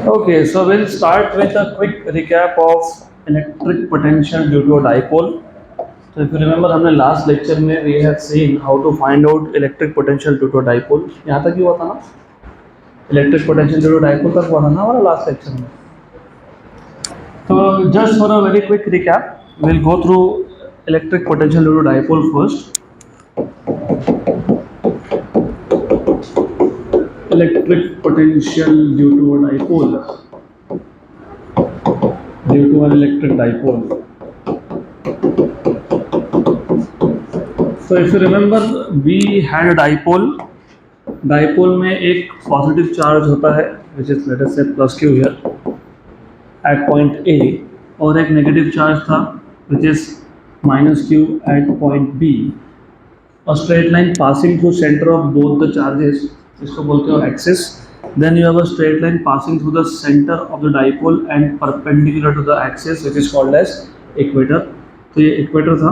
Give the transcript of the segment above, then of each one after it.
Okay, so we'll start with a quick recap of electric potential due to a dipole. So if you remember, हमने last lecture में we have seen how to find out electric potential due to a dipole. यहाँ तक ही हुआ था ना? Electric potential due to a dipole तक हुआ था ना हमारा last lecture में. So just for a very quick recap, we'll go through electric potential due to dipole first. Electric potential due to a dipole. Due to an electric dipole. So if you remember, we had a dipole. Dipole में एक positive charge होता है, which is let us say plus q here at point A, और एक negative charge था, which is minus q at point B. A straight line passing through center of both the charges, इसको बोलते हो axis. Then you have a straight line passing through the center of the dipole and perpendicular to the axis, which is called as equator. तो ये equator था.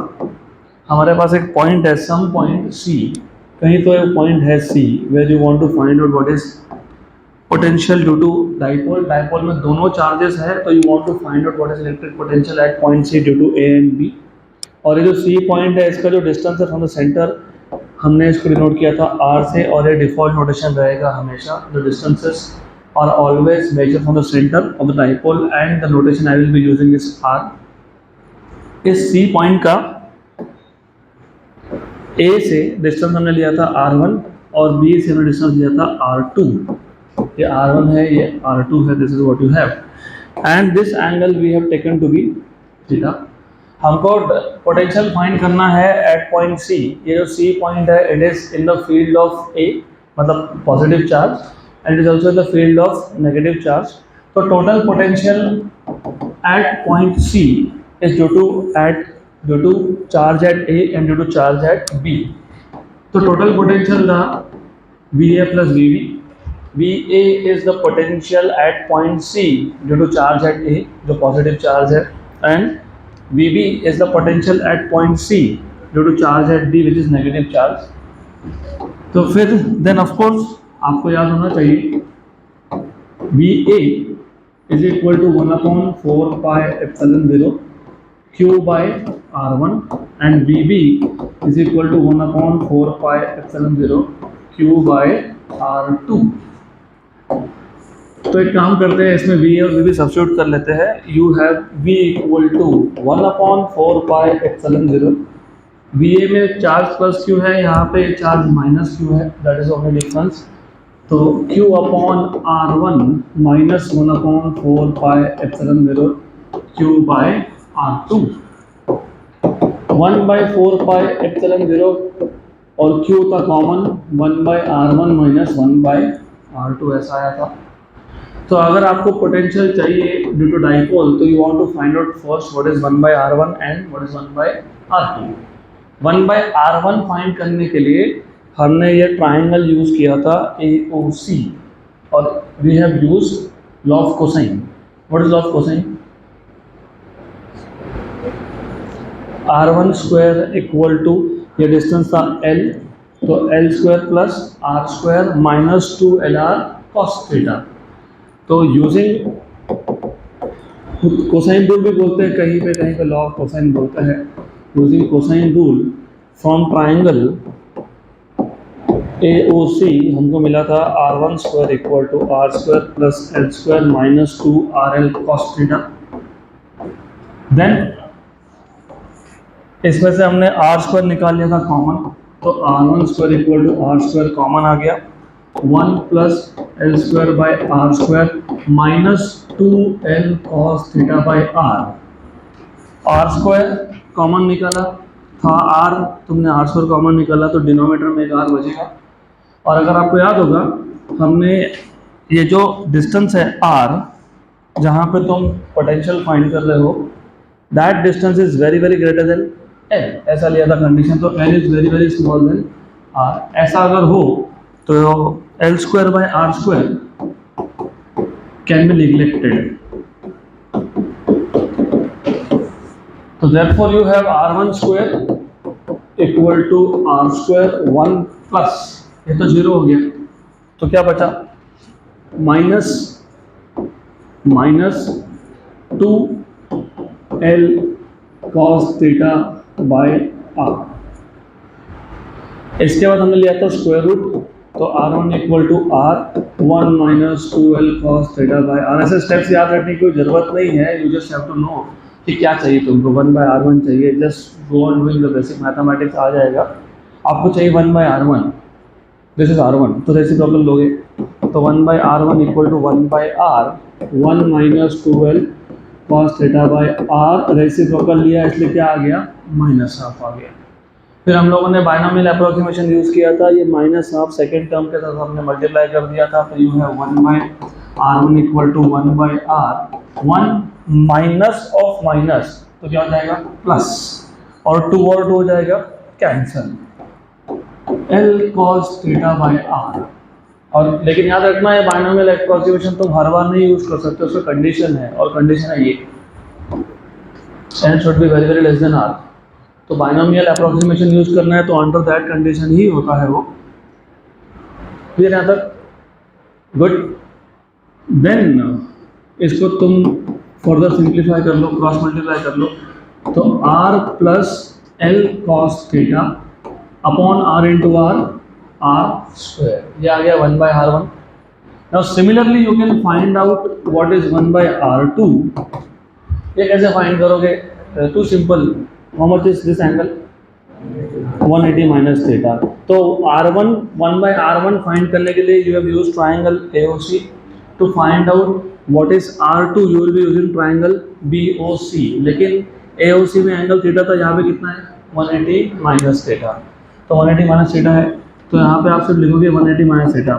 हमारे पास एक point है, some point C, कहीं तो एक पॉइंट है C, where you want to find out what is potential due to dipole. Dipole में दोनों चार्जेस है, तो you want to find out what is electric potential at point C due to A and B. और ये जो C point है, इसका जो डिस्टेंस है फ्रॉम द सेंटर, हमने इसको डिनोट किया था R से, और ये डिफॉल्ट नोटेशन रहेगा हमेशा. The distances are always measure from the centre of the dipole and the notation I will be using is R. इस C पॉइंट का A से डिस्टेंस हमने लिया था R1 और B से हमने डिस्टेंस लिया था R2. ये R1 है, ये R2 है, this is what you have, and this angle we have taken to be theta. हमको पोटेंशियल फाइंड करना है एट पॉइंट C. ये जो C पॉइंट है, it is in the field of A, मतलब positive charge, and it is also in the field of negative charge. तो total potential at point C is due to charge at A and due to charge at B. तो total potential था VA plus VB. VA is the potential at point C due to charge at A, जो positive charge है, and VB is the potential at point C due to charge at B, which is negative charge. तो फिर then of course आपको याद होना चाहिए VA is equal to 1/4 pi epsilon 0 Q by R1 and VB is equal to 1/4 pi epsilon 0 Q by R2. तो एक काम करते हैं, इसमें V और VB सब्स्टिट्यूट कर लेते हैं. You have V equal to 1/4 pi epsilon 0. VA में चार्ज प्लस Q है, यहाँ पे चार्ज माइनस Q है, दैट इज ओनली डिफरेंस. तो Q upon R1 minus 1/4 pi epsilon 0 Q by R2. 1/4 pi epsilon 0 और Q था कॉमन, 1/R1 माइनस 1/R2 ऐसा आया था. तो अगर आपको पोटेंशियल चाहिए ड्यू टू डाइपोल, तो you want to find out first what is 1/R1 and what is 1/R2. 1/R1 find करने के लिए हमने ये ट्राइंगल यूज किया था AOC, और we have used law of cosine. What is law of cosine? R1 square equal to, ये distance था L, तो L square plus R square minus 2LR cos theta. तो यूजिंग कोसाइन रूल भी बोलते हैं, कहीं पे लॉ ऑफ कोसाइन बोलते हैं. Using cosine rule from triangle AOC हमको मिला था R1 square equal to R square plus L square minus 2RL cos theta. Then इसमें से हमने R स्क्वायर निकाल लिया था कॉमन, तो R1 square equal to R square common आ गया, 1 plus L square by R square minus 2L cos theta by R. R square common निकाला था R, तुमने R स्क्वायर कॉमन निकाला तो डिनोमिनेटर में एक R बचेगा. और अगर आपको याद होगा, हमने ये जो डिस्टेंस है R, जहाँ पे तुम पोटेंशियल फाइंड कर रहे हो, that distance is very very greater than L, ऐसा लिया था कंडीशन. तो L is very very small than R. ऐसा अगर हो तो L square by R square can be neglected. तो therefore you have R1 square equal to R square 1 plus, ये तो 0 हो गया, तो क्या बचा minus minus 2L cos theta by R. इसके बाद हमने लिया था स्क्वायर रूट, तो R1 equal to R1 minus 2L cos theta by R. ऐसे स्टेप्स याद रखने की कोई जरूरत नहीं है, you just have to know कि क्या चाहिए तुमको। 1/R1 चाहिए, just go on doing the basic mathematics, आ जाएगा। आपको चाहिए 1/R1, दिस इज R1, तो रेसिप्रोकल लोगे तो 1/R1 equal to 1/R 1 minus 2L cos theta by R. Reciprocal लिया इसलिए क्या आ गया, माइनस हाफ आ गया। फिर हम लोगों ने बाइनोमियल अप्रोक्सीमेशन यूज किया था, ये माइनस हाफ सेकेंड टर्म के साथ हमने मल्टीप्लाई कर दिया था, तो यू है 1/R1 equal to 1/R 1 minus of minus, तो क्या हो जाएगा प्लस, और 2 हो जाएगा cancel, L cos theta by R. और लेकिन याद रखना है बाइनोमियल अप्रोक्सीमेशन तुम हर बार नहीं यूज कर सकते, उसका कंडीशन है, और कंडीशन है ये n should be very very less than r। तो बाइनोमियल अप्रोक्सीमेशन यूज करना है तो अंडर दैट कंडीशन ही होता है वो। क्लियर यहाँ तक, गुड। देन इसको तुम फर्दर सिंप्लीफाई कर लो, क्रॉस मल्टीप्लाई कर लो, तो r plus L cos theta upon r into r square, ये आ गया 1/R1। Now similarly you can find out what is 1/R2। ये कैसे फाइंड करोगे, too simple, how much is this angle, 180 minus theta. तो R1 1/R1 फाइंड करने के लिए you have used triangle AOC। To find out what is R2 you will be using triangle BOC, लेकिन AOC में angle theta था, यहाँ पे कितना है 180 माइनस थीटा, तो 180 माइनस थीटा है, तो यहाँ पे आप सिर्फ लिखोगे 180 माइनस थीटा।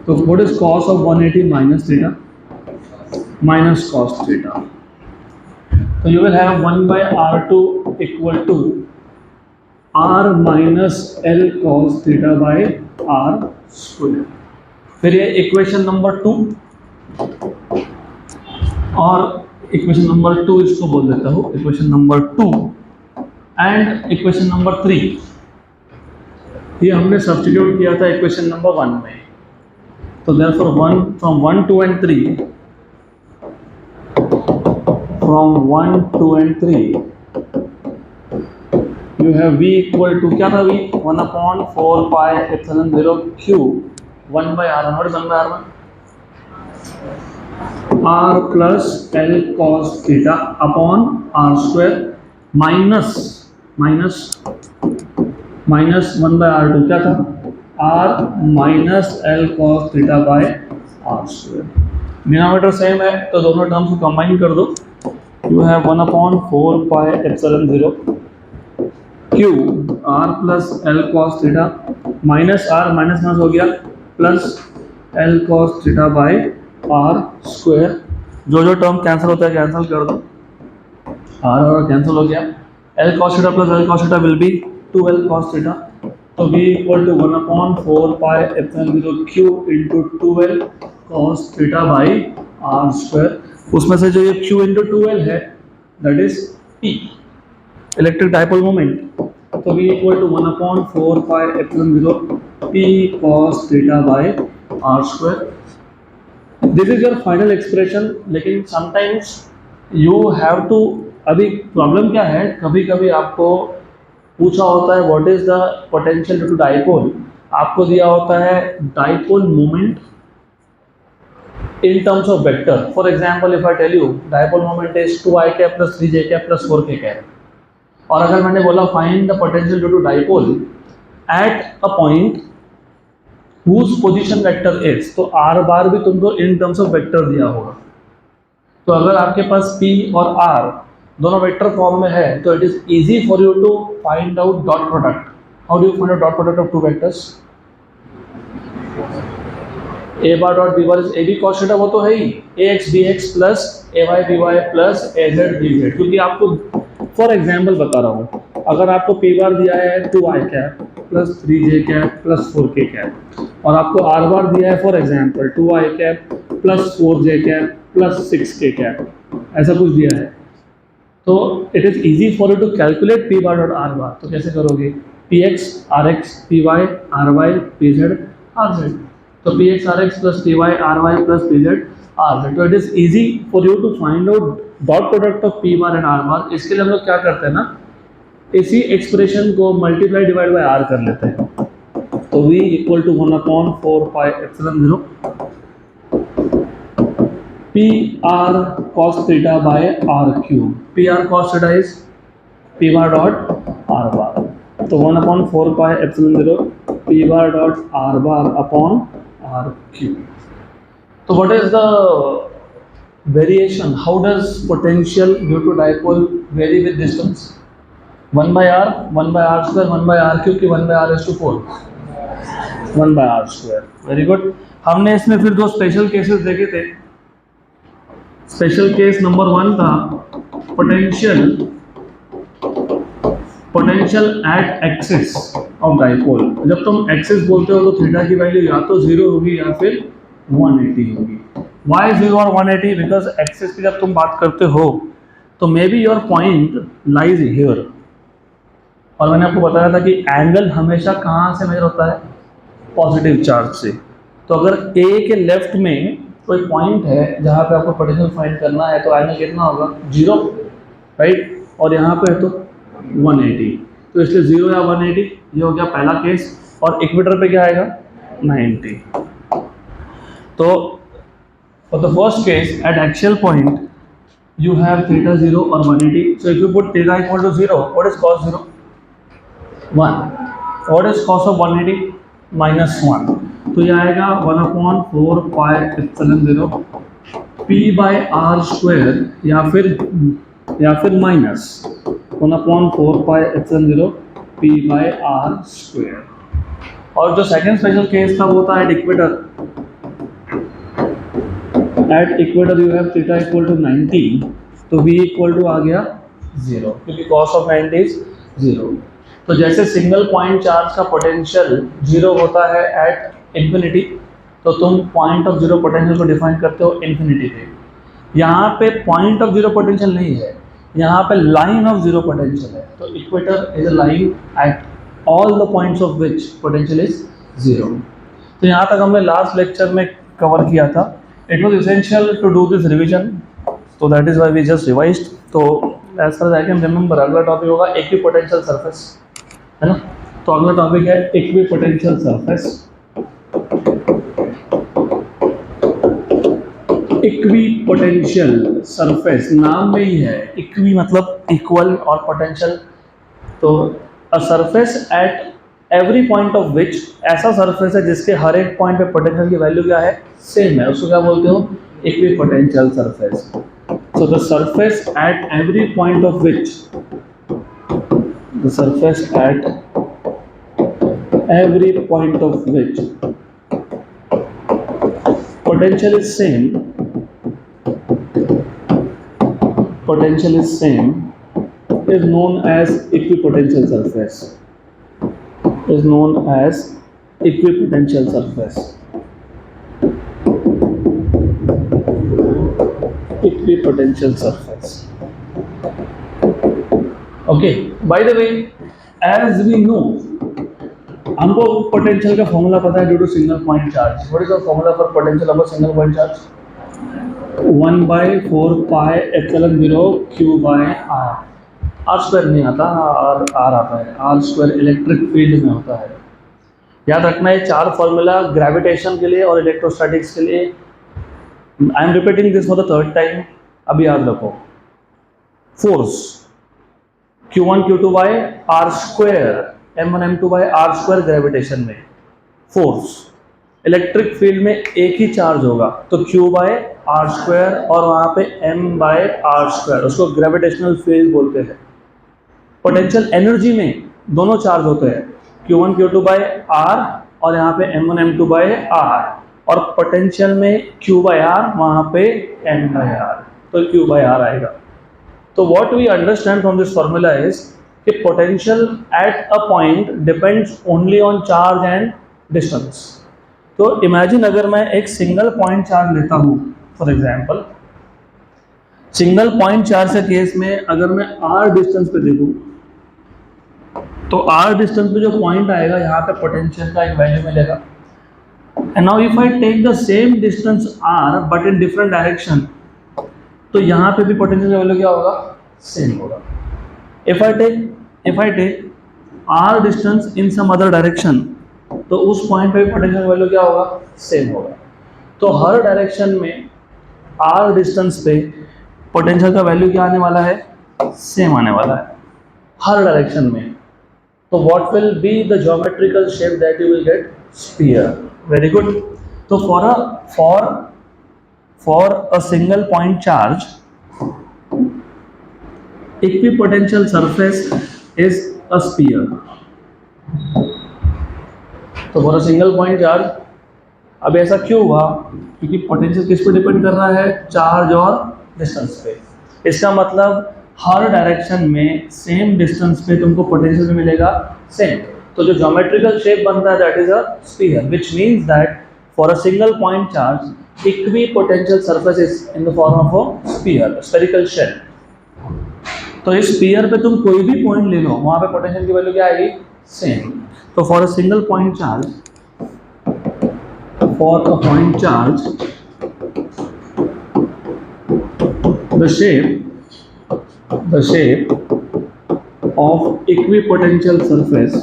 तो what is cos of 180 minus theta, minus cos theta. तो you will have 1/R2 equal to R minus L cos theta by R square। फिर ये इक्वेशन नंबर 2, और इक्वेशन नंबर 2 इसको बोल देता हूँ, equation number 2 and equation number 3, ये हमने सब्स्टिट्यूट किया था इक्वेशन नंबर 1 में। तो therefore 1 from 1 2 and 3, from 1 2 and 3 you have v equal to, क्या था v, 1/4 pi epsilon 0 q 1/R1। what is 1/R1, r plus L cos theta upon r square minus 1/R2, क्या था r minus L cos theta by r square। Denominator same है तो दोनों terms को combine कर दो, you have 1/4 pi epsilon 0 q r plus L cos theta minus r minus हो गया plus L cos theta by r square। जो जो टर्म कैंसिल होता है कैंसिल कर दो, r और कैंसिल हो गया, L cos theta plus L cos theta will be 2L cos theta। तो v equal to 1/4 pi epsilon 0 q into 2L cos theta by r square। उसमें से जो ये q into 2L है that is P, electric dipole moment. तो v equal to 1/4 pi epsilon 0 P cos theta by r square। This is your final expression. लेकिन sometimes you have to, अभी problem क्या है, कभी कभी आपको पूछा होता है what is the potential due to dipole, आपको दिया होता है dipole moment in terms of vector। For example, if I tell you dipole moment is 2i cap plus 3j cap plus 4k cap, और अगर मैंने बोला find the potential due to dipole at a point whose position vector is, तो r बार भी तुमको in terms of vector दिया होगा। तो अगर आपके पास p और r दोनों वेक्टर फॉर्म में है तो it is easy for you to find out dot product। How do you find out dot product of two vectors? a bar dot b bar is ab cos theta, वो तो है ही ax bx plus ay by plus az bz। क्योंकि आपको for example बता रहा हूँ, अगर आपको p बार दिया है 2i cap plus 3j cap plus 4k cap, और आपको r बार दिया है for example 2i cap plus 4j cap plus 6k cap, ऐसा कुछ दिया है, तो it is easy for you to calculate p bar dot r bar. तो कैसे करोगे, px rx py ry pz rz। तो px rx plus py ry plus pz r से। तो it is easy for you to find out dot product of p bar and r bar. इसके लिए हम लोग क्या करते हैं ना, इसी एक्सप्रेशन को मल्टीप्लाई डिवाइड बाय r कर लेते हैं। तो v equal to 1/4 pi epsilon 0 p r cos theta by r cube। p r cos theta is p bar dot r bar। तो 1/4 pi epsilon 0 p bar dot r bar upon r cube। तो what is the variation? How does potential due to dipole vary with distance? 1 by r, 1 by r square, 1 by r cube की 1 by r is to 4, 1 by r square। Very good. हमने इसमें फिर दो special cases देखे थे। Special case number 1 था potential at axis of dipole. जब तुम एक्सिस बोलते हो तो थीटा की वैल्यू या तो 0 होगी या फिर 180 होगी। वाई 0 और 180? बिकॉज एक्सिस की जब तुम बात करते हो तो may be your point lies here, और मैंने आपको बताया था कि एंगल हमेशा कहाँ से मेजर होता है, पॉजिटिव चार्ज से। तो अगर ए के लेफ्ट में कोई पॉइंट है जहाँ पे आपको पोटेंशियल फाइंड करना है तो एंगल कितना होगा, 0, राइट। और यहाँ पे है तो 180, तो इसलिए 0 या 180, ये हो गया पहला केस। और इक्वेटर पे क्या आएगा, 90। तो for the first case at axial point you have theta 0 or 180। so if you put theta equal to 0, what is cos 0? 1। what is cos of 180? -1। तो ये आएगा 1/4 pi epsilon 0 p by r square, या फिर minus 1/4 pi epsilon 0 p by r square. और जो second special case था वो था at equator. At equator you have theta equal to 90, तो v इक्वल टू आ गया 0, क्योंकि cos ऑफ 90 इज 0। तो जैसे सिंगल पॉइंट चार्ज का पोटेंशियल 0 होता है एट इंफिनिटी, तो तुम पॉइंट ऑफ 0 पोटेंशियल को डिफाइन करते हो इंफिनिटी पे। यहाँ पे पॉइंट ऑफ 0 पोटेंशियल नहीं है, यहाँ पे लाइन ऑफ 0 पोटेंशियल है। तो equator is a line at all the points of which potential is 0। तो यहाँ तक हमने लास्ट लेक्चर में कवर किया था। It was essential to do this revision, so that is why we just revised। तो as far as I can remember, अगला topic होगा इक्विपोटेंशियल सरफेस, है ना। तो अगला टॉपिक है इक्विपोटेंशियल सरफेस। इक्विपोटेंशियल सरफेस नाम में ही है, इक्वी मतलब इक्वल और पोटेंशियल। तो a surface at every point of which, ऐसा सरफेस है जिसके हर एक पॉइंट पे पोटेंशियल की वैल्यू क्या है, सेम है, उसको क्या बोलते हो, equipotential surface. So the surface at every point of which, the surface at every point of which potential is same is known as equipotential surface, is known as equipotential surface, equipotential surface। okay, by the way, as we know, हमको potential का formula पता है due to single point charge. What is the formula for potential of a single point charge? 1/4 pi epsilon 0 q by r। r square नहीं आता, r आता है। r square electric field में होता है। याद रखना है चार फॉर्मूला ग्रेविटेशन के लिए और इलेक्ट्रोस्टैटिक्स के लिए। I am repeating this for the third time, अभी याद रखो। Force q1 q2 by r square, m1 m2 by r square gravitation में। फोर्स इलेक्ट्रिक फील्ड में एक ही चार्ज होगा तो q बाय r स्क्वायर, और वहाँ पे m बाय r स्क्वायर, उसको ग्रेविटेशनल फील्ड बोलते हैं। पोटेंशियल एनर्जी में दोनों चार्ज होते हैं, q1 q2 बाय r और यहाँ पे m1 m2 बाय r, और पोटेंशियल में q बाय r, वहाँ पे m बाय r, तो q बाय r आएगा। तो what we understand from this formula is कि potential at a point depends only on charge and distance. तो imagine अगर मैं एक सिंगल पॉइंट चार्ज लेता हूँ, for example single point charge के केस में अगर मैं r डिस्टेंस पे देखूँ तो r डिस्टेंस पे जो पॉइंट आएगा यहाँ पे पोटेंशियल का एक वैल्यू मिलेगा। And now if I take the same distance r but in different direction, तो यहाँ पे भी पोटेंशियल का वैल्यू क्या होगा, सेम होगा. If I take r distance in some other direction, तो उस पॉइंट पे भी पोटेंशियल वैल्यू क्या होगा, सेम होगा. तो हर डायरेक्शन में r डिस्टेंस पे पोटेंशियल का वैल्यू क्या आने वाला है, सेम आने वाला है हर डायरेक्शन में. तो what will be the geometrical shape that you will get, sphere. Very good. तो for a single point charge equipotential surface is a sphere. तो for a single point charge, अब ऐसा क्यों हुआ, क्योंकि पोटेंशियल किस पे डिपेंड कर रहा है, चार्ज और डिस्टेंस पे. इसका मतलब हर डायरेक्शन में सेम डिस्टेंस पे तुमको पोटेंशियल भी मिलेगा सेम. तो जो ज्योमेट्रिकल शेप बनता है that is a sphere, which means that for a single point charge equipotential surface is in the form of a sphere, spherical shell. तो इस स्फीयर पे तुम कोई भी पॉइंट ले लो, वहां पे पोटेंशियल की वैल्यू क्या आएगी, सेम. तो for a single point charge, for a point charge, the shape of equipotential surface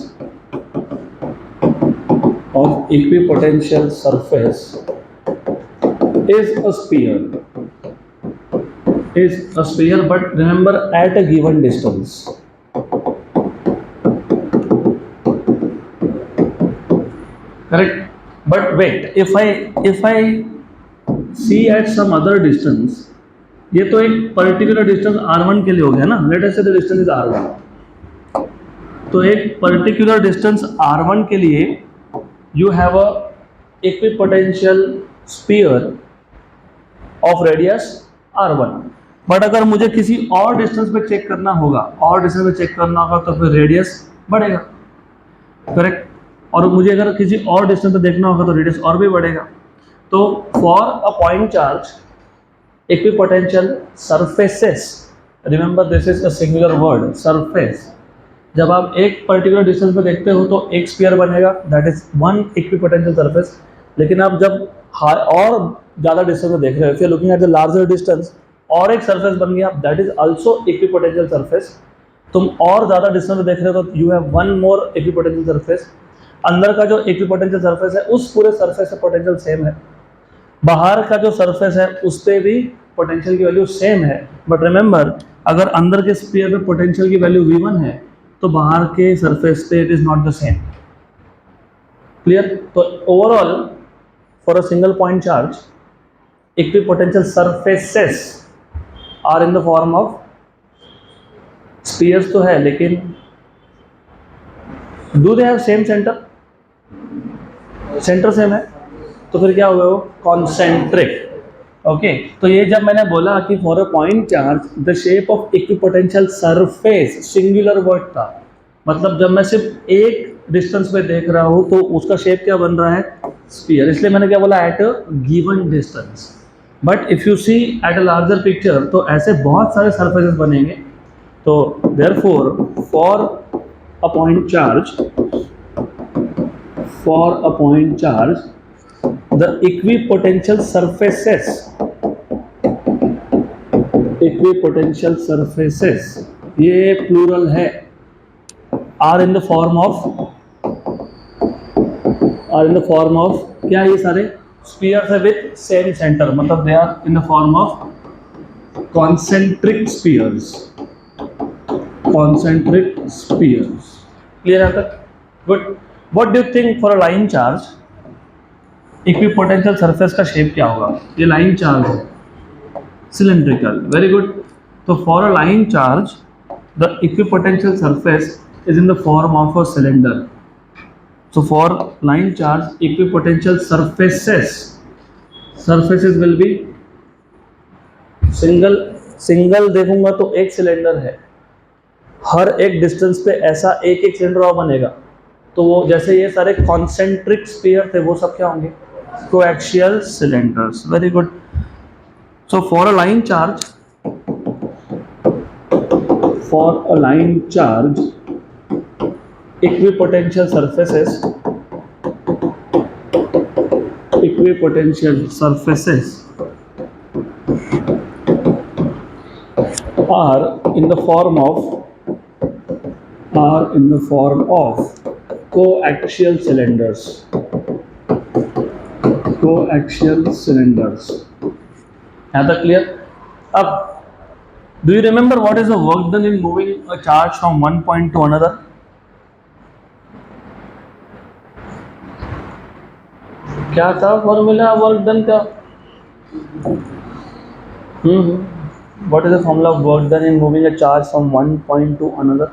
is a sphere, but remember at a given distance. Correct. But wait, if I see at some other distance, ये तो एक particular distance r1 के लिए हो गया ना, late us से the distance is r1. तो एक पर्टिकुलर डिस्टेंस r1 के लिए you have a equipotential sphere of radius r1. But अगर मुझे किसी और डिस्टेंस पे चेक करना होगा, तो फिर रेडियस बढ़ेगा. करेक्ट. और मुझे अगर किसी और डिस्टेंस पे देखना होगा तो रेडियस और भी बढ़ेगा. तो for a point charge equipotential surfaces, remember this is a singular word, surface. जब आप एक पर्टिकुलर डिस्टेंस पे देखते हो तो एक स्फीयर बनेगा, that is one equipotential surface. लेकिन आप जब और ज़्यादा डिस्टेंस पे देख रहे हो, if you looking at the larger distance, और एक सरफेस बन गया, that is also equipotential surface. तुम और ज़्यादा डिस्टेंस पे देख रहे हो तो you have one more equipotential surface. अंदर का जो इक्विपोटेंशियल सरफेस है उस पूरे सरफेस से पोटेंशियल सेम है, बाहर का जो सरफेस है उस पे भी पोटेंशियल की वैल्यू सेम है. बट रिमेंबर, अगर अंदर के स्फीयर पे पोटेंशियल की वैल्यू v1 है तो बाहर के सरफेस पे it is not the same. Clear. तो overall for a single point charge equipotential surfaces are in the form of spheres तो है, लेकिन do they have same center, center same है, तो फिर क्या हुआ, वो कॉन्सेंट्रिक. ओके. तो ये जब मैंने बोला कि for a point charge the shape of equipotential surface, singular word था, मतलब जब मैं सिर्फ एक डिस्टेंस पे देख रहा हूँ तो उसका शेप क्या बन रहा है, स्फीयर. इसलिए मैंने क्या बोला, at a given distance. But if you see at a larger picture तो ऐसे बहुत सारे सरफेसेस बनेंगे. तो therefore for a point charge, the equipotential surfaces, ये प्लूरल है, are in the form of क्या, ये सारे स्फीयर्स है विथ सेम सेंटर, मतलब they are in the form of concentric spheres. Clear है तक? Good. What do you think for a line charge equipotential surface का शेप क्या होगा? ये लाइन चार्ज है, सिलेंड्रिकल. Very good. तो for a line charge the equipotential surface is in the form of a cylinder. So for line charge equipotential surfaces will be single देखूंगा तो एक cylinder है, हर एक डिस्टेंस पे ऐसा एक एक सिलेंडर और बनेगा. तो वो जैसे ये सारे कॉन्सेंट्रिक स्फीयर थे वो सब क्या होंगे, coaxial cylinders. Very good. So for a line charge equipotential surfaces equipotential surfaces are in the form of coaxial cylinders. यहाँ तक क्लियर? अब do you remember what is the work done in moving a charge from one point to another? क्या था formula work done का? What is the formula of work done in moving a charge from one point to another?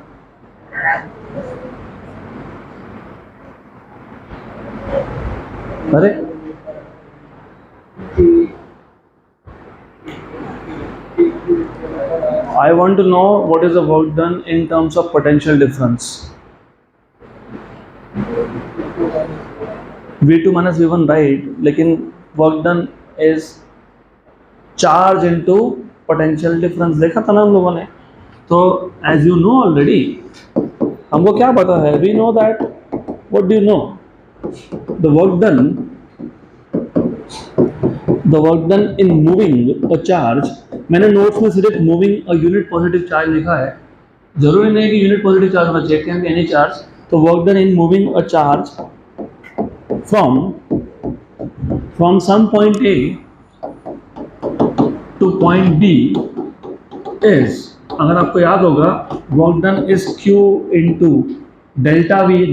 अरे I want to know what is the work done in terms of potential difference. V2 minus V1, right? लेकिन work done is charge into potential difference. देखा था ना हम लोगों ने? तो as you know already, हमको क्या पता है? We know that. What do you know? The work done in moving a charge. मैंने नोट्स में सिर्फ moving a unit positive charge लिखा है, जरूरी नहीं कि यूनिट पॉजिटिव चार्ज होना चाहिए, कैन बी एनी चार्ज. तो work done in moving a charge from some point A to point B is, अगर आपको याद होगा, work done is Q into delta V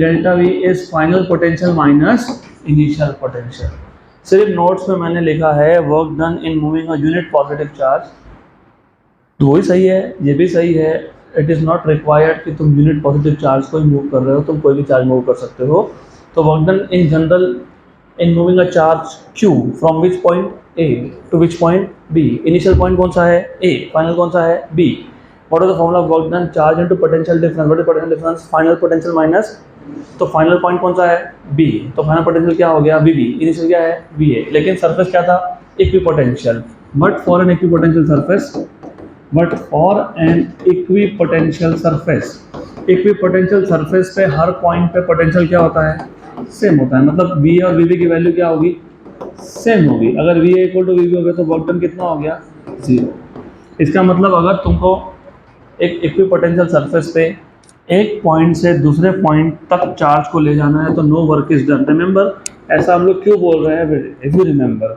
is final potential minus initial potential. सिर्फ notes में मैंने लिखा है work done in moving a unit positive charge, तो वही सही है, ये भी सही है. इट इज़ नॉट रिक्वायर्ड कि तुम यूनिट पॉजिटिव चार्ज को ही मूव कर रहे हो, तुम कोई भी चार्ज मूव कर सकते हो. तो work done in general in moving a charge Q from which point A to which point B. Initial point कौन सा है? A. फाइनल कौन सा है? B. What is the formula of work done? Charge into potential difference. What is potential difference? Final potential minus, तो final point कौन सा है? B. तो फाइनल पोटेंशियल क्या हो गया? VB. इनिशियल क्या है? VA. लेकिन सरफेस क्या था? Equipotential. But for an equipotential surface पे हर पॉइंट पे पोटेंशियल क्या होता है? सेम होता है. मतलब V और VB की वैल्यू क्या होगी? सेम होगी. अगर VA इक्वल टू VB हो गया तो वर्क डन कितना हो गया? 0. इसका मतलब अगर तुमको एक इक्विपोटेंशियल सरफेस पे एक पॉइंट से दूसरे पॉइंट तक चार्ज को ले जाना है तो no work is done. Remember, ऐसा हम लोग क्यों बोल रहे हैं? If you remember,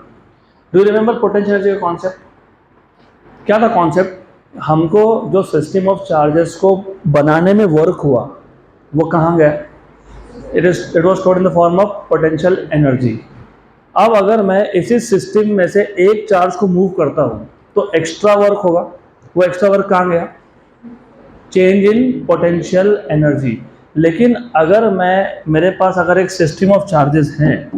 do you remember potential energy का कॉन्सेप्ट? क्या था कॉन्सेप्ट? हमको जो सिस्टम ऑफ चार्जेस को बनाने में वर्क हुआ वो कहाँ गया? It was stored in the form of potential energy. अब अगर मैं इसी सिस्टम में से एक चार्ज को मूव करता हूँ तो एक्स्ट्रा वर्क होगा. वो एक्स्ट्रा वर्क कहाँ गया? Change in potential energy. लेकिन अगर मेरे पास अगर एक सिस्टम ऑफ चार्जेस हैं,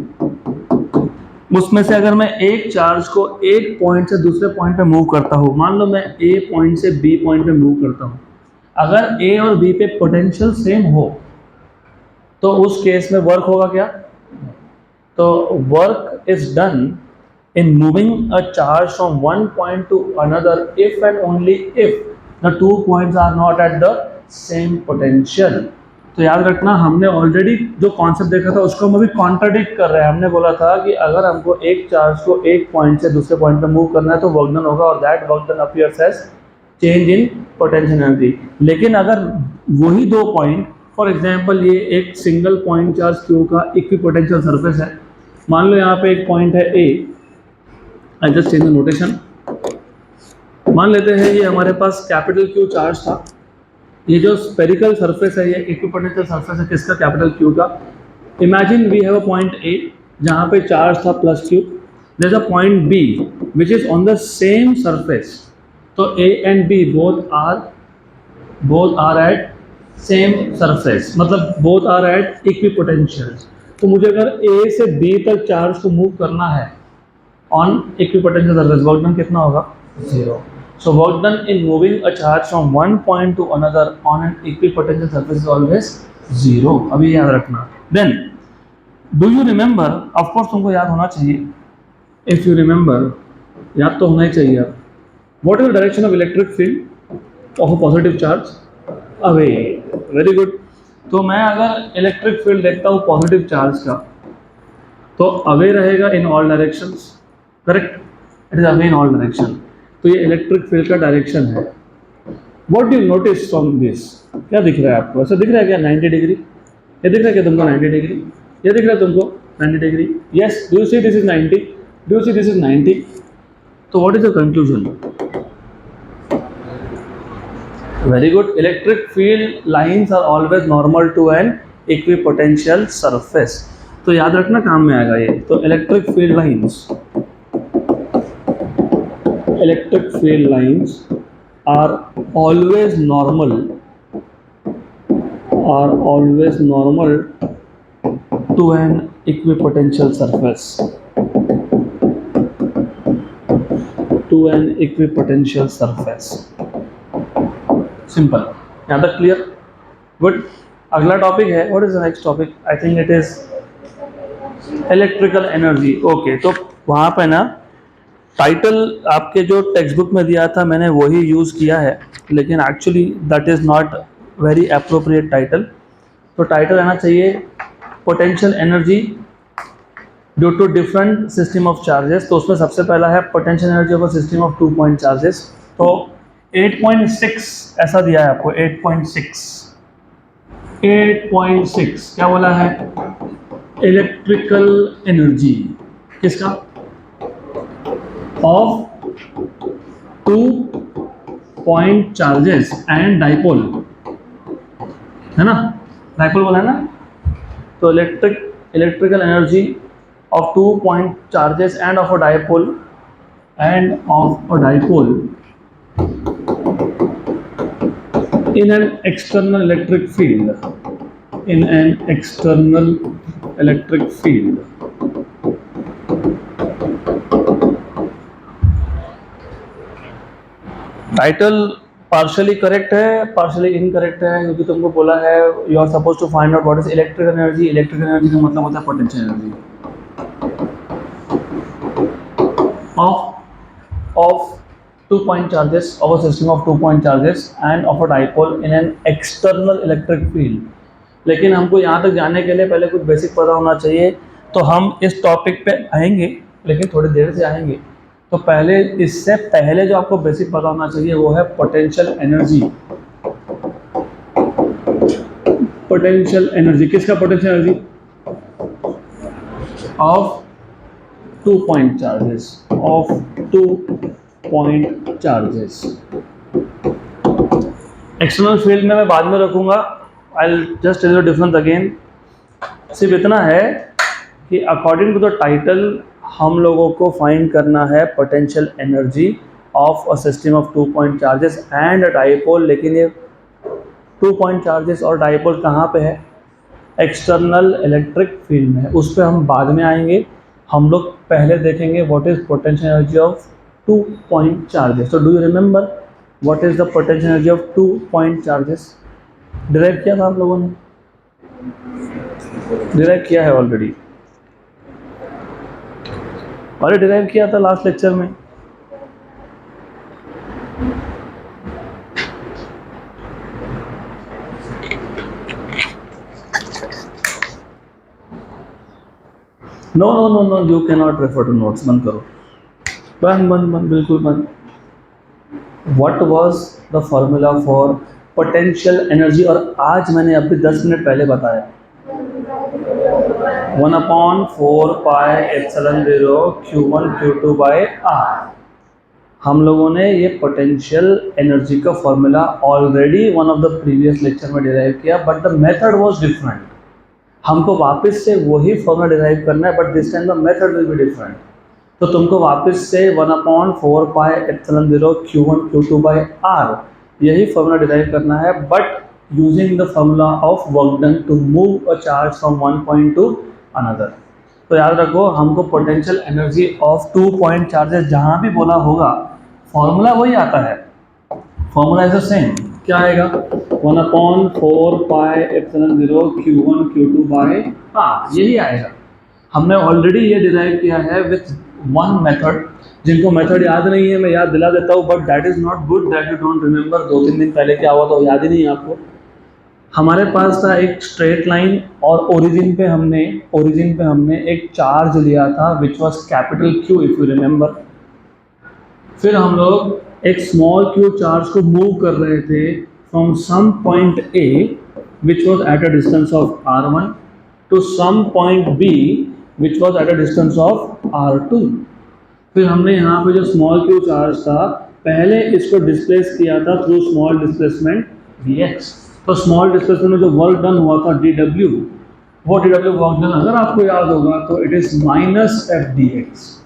उसमें से अगर मैं एक चार्ज को एक पॉइंट से दूसरे पॉइंट पे मूव करता हूँ, मान लो मैं A पॉइंट से B पॉइंट पे मूव करता हूँ, अगर A और B पे पोटेंशियल सेम हो तो उस केस में वर्क होगा क्या? तो work is done in moving a charge from one point to another if and only if the 2 points are not at the same potential. तो याद रखना, हमने ऑलरेडी जो कॉन्सेप्ट देखा था उसको हम अभी कॉन्ट्राडिक्ट कर रहे हैं. हमने बोला था कि अगर हमको एक चार्ज को एक पॉइंट से दूसरे पॉइंट पे मूव करना है तो वर्क डन होगा, और that work done appears as change in potential energy. लेकिन अगर वही दो पॉइंट, फॉर एग्जांपल ये एक सिंगल पॉइंट चार्ज Q का इक्विपोटेंशियल सरफेस है, मान लो यहाँ पे एक पॉइंट है A, I just change the notation. मान लेते हैं ये हमारे पास कैपिटल Q चार्ज था. ये जो स्पेरिकल सरफेस है ये इक्विपोटेंशियल सरफेस है किसका? कैपिटल Q का. Imagine we have a point A जहाँ पे चार्ज था plus Q. There is a point B which is on the same surface. तो A and B both are at same surface, मतलब both are at equipotential. तो मुझे अगर A से B तक चार्ज को मूव करना है on equipotential surface, work done कितना होगा? 0. So work done in moving a charge from one point to another on an equipotential surface is always 0. अभी याद रखना. Then do you remember? Of course तुमको याद होना चाहिए. If you remember, याद तो होना ही चाहिए. What is the direction of electric field of a positive charge? Away. Very good. तो मैं अगर इलेक्ट्रिक फील्ड देखता हूँ पॉजिटिव चार्ज का, तो अवे रहेगा in all directions, correct, it is away in all direction. तो ये इलेक्ट्रिक फील्ड का डायरेक्शन है। What do you notice from this? क्या दिख रहा है आपको? ऐसा दिख रहा है क्या 90 डिग्री? ये दिख रहा है क्या तुमको 90 डिग्री? ये दिख रहा है तुमको 90 degree? Yes, do you see this is 90? Do you see this is 90? तो what is the conclusion? Very good, electric field lines are always normal to an equipotential surface. तो याद रखना, काम में आएगा ये। तो electric field lines are always normal to an equipotential surface, simple। यहाँ तक क्लियर? गुड। अगला टॉपिक है, what is the next topic? I think it is electrical energy. Okay, तो वहाँ पे ना टाइटल आपके जो टेक्स्ट बुक में दिया था मैंने वही यूज़ किया है, लेकिन actually that is not very appropriate title. तो टाइटल रहना चाहिए potential energy due to different system of charges. तो उसमें सबसे पहला है potential energy of a system of 2 point charges. तो 8.6 ऐसा दिया है आपको, 8.6 क्या बोला है? इलेक्ट्रिकल एनर्जी किसका? Of 2 point charges and dipole, है ना? डाइपोल बोला है ना? तो electrical energy of 2 point charges and of a dipole in an external electric field, title partially correct है, पार्शियली इनकरेक्ट है, क्योंकि तुमको बोला है you are suppose to find out what is electrical energy. Electrical energy का मतलब होता है potential energy of 2 point charges of a system of 2 point charges and of a dipole in an external electric field. लेकिन हमको यहाँ तक जाने के लिए पहले कुछ बेसिक पता होना चाहिए। तो हम इस टॉपिक पे आएंगे, लेकिन थोड़ी देर से आएंगे। तो पहले, इससे पहले जो आपको बेसिक पता होना चाहिए वो है पोटेंशियल एनर्जी। पोटेंशियल एनर्जी किसका? Potential energy of 2 point charges. External field में मैं बाद में रखूंगा, I will just tell you difference again. सिर्फ इतना है कि अकॉर्डिंग टू द टाइटल हम लोगों को फाइंड करना है potential energy of a system of 2 point charges and a dipole. लेकिन ये 2 पॉइंट चार्जेस और डाइपोल कहाँ पे है? एक्सटर्नल इलेक्ट्रिक फील्ड में है। उस पर हम बाद में आएंगे। हम लोग पहले देखेंगे what is potential energy of 2 point charges. तो do you remember what is the potential energy of 2 point charges? Derive किया था आप लोगों ने? डिराइव किया है ऑलरेडी, और डिराइव किया था लास्ट लेक्चर में। No you can not refer to notes. बंद करो, बंद बिल्कुल बंद। What was the formula for potential energy? और आज मैंने अभी 10 मिनट पहले बताया 1/4 pi epsilon 0 Q1 Q2 by R। हम लोगों ने ये पोटेंशियल एनर्जी का formula already one of the previous lecture में डिराइव किया, but the method was different. हमको वापस से वही फॉर्मूला डिराइव करना है, but this time the method will be different. तो तुमको वापस से 1/4 pi epsilon 0 Q1 Q2 by R यही फॉर्मूला डिराइव करना है, but using the formula of work done to move a charge from one point to another। तो याद रखो, हमको potential energy of 2 point charges जहाँ भी बोला होगा फॉर्मूला वही आता है। Formula is the same. क्या आएगा? 1/4 pi epsilon 0 Q1 Q2 by R, यही आएगा। हमने ऑलरेडी ये डिराइव किया है विथ वन मेथड। जिनको मेथड याद नहीं है मैं याद दिला देता हूँ, but that is not good that you don't remember. 2-3 दिन पहले क्या हुआ तो याद ही नहीं है आपको। हमारे पास था एक स्ट्रेट लाइन और ओरिजिन पे हमने एक चार्ज लिया था which was capital Q if you remember. फिर हम लोग एक स्मॉल क्यू चार्ज को मूव कर रहे थे from some point A which was at a distance of r1 to some point B which was at a distance of r2। फिर हमने यहाँ पे जो स्मॉल क्यू चार्ज था पहले इसको डिस्प्लेस किया था थ्रू स्मॉल डिस्प्लेसमेंट dx। तो स्मॉल डिस्प्लेसमेंट में जो वर्क डन हुआ था dw, वो dw वर्क डन अगर आपको याद होगा तो it is minus F D x.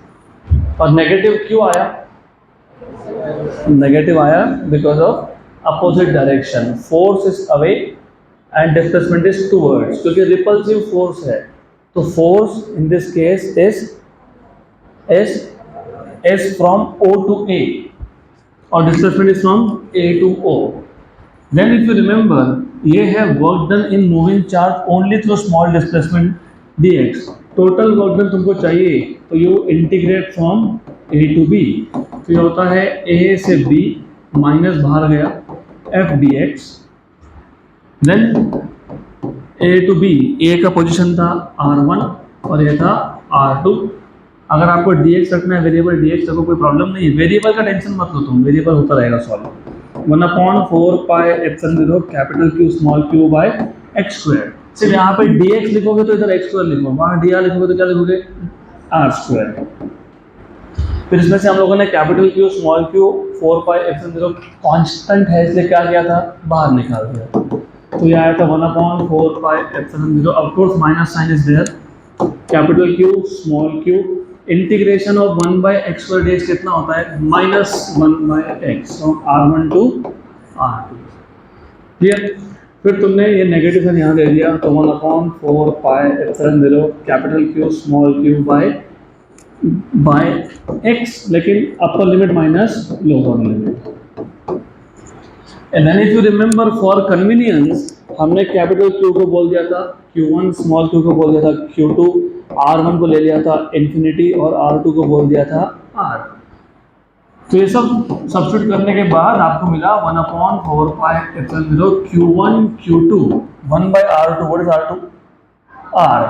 और नेगेटिव क्यों आया? नेगेटिव आया because of opposite direction, force is away and displacement is towards, क्योंकि रिपल्सिव फोर्स है। तो force in this case is from O to A और displacement is from A to O. Then if you remember, ये है work done in moving charge only through small displacement dx. Total work done तुमको चाहिए तो you integrate from A to B, तो ये होता है A से B माइनस बाहर गया F dx. Then A to B, A का पोजीशन था R1 और ये था R2। अगर आपको dx रखना है वेरिएबल dx रखो, कोई प्रॉब्लम नहीं है, वेरिएबल का टेंशन मत लो तुम, वेरिएबल होता रहेगा solve. 1/4 pi epsilon 0 capital Q small q by x square. सिर्फ यहाँ पे dx लिखोगे तो इधर x स्क्वायर लिखो, वहाँ dr लिखोगे तो क्या लिखोगे r स्क्वायर। फिर इसमें से हम लोगों ने कैपिटल Q स्मॉल q 4 पाई एप्सिलॉन 0 कांस्टेंट है इसलिए क्या किया था बाहर निकाल दिया, तो ये आया था 1/4 pi epsilon 0। Of course minus sign is there, capital Q small q integration of 1 by x square dx कितना होता है minus 1 by x from r1 to r2। Clear? फिर तुमने ये नेगेटिव साइन यहाँ दे दिया तो 1/4 pi epsilon 0 capital Q small q by x, लेकिन upper limit minus lower limit. And then if you remember for convenience हमने कैपिटल Q को बोल दिया था Q1, स्मॉल q को बोल दिया था Q2, R1 को ले लिया था इन्फिनिटी और R2 को बोल दिया था R। तो ये सब सब्स्टिट्यूट करने के बाद आपको मिला 1/4 pi epsilon 0 Q1 Q2 1 by R2। What is R2? R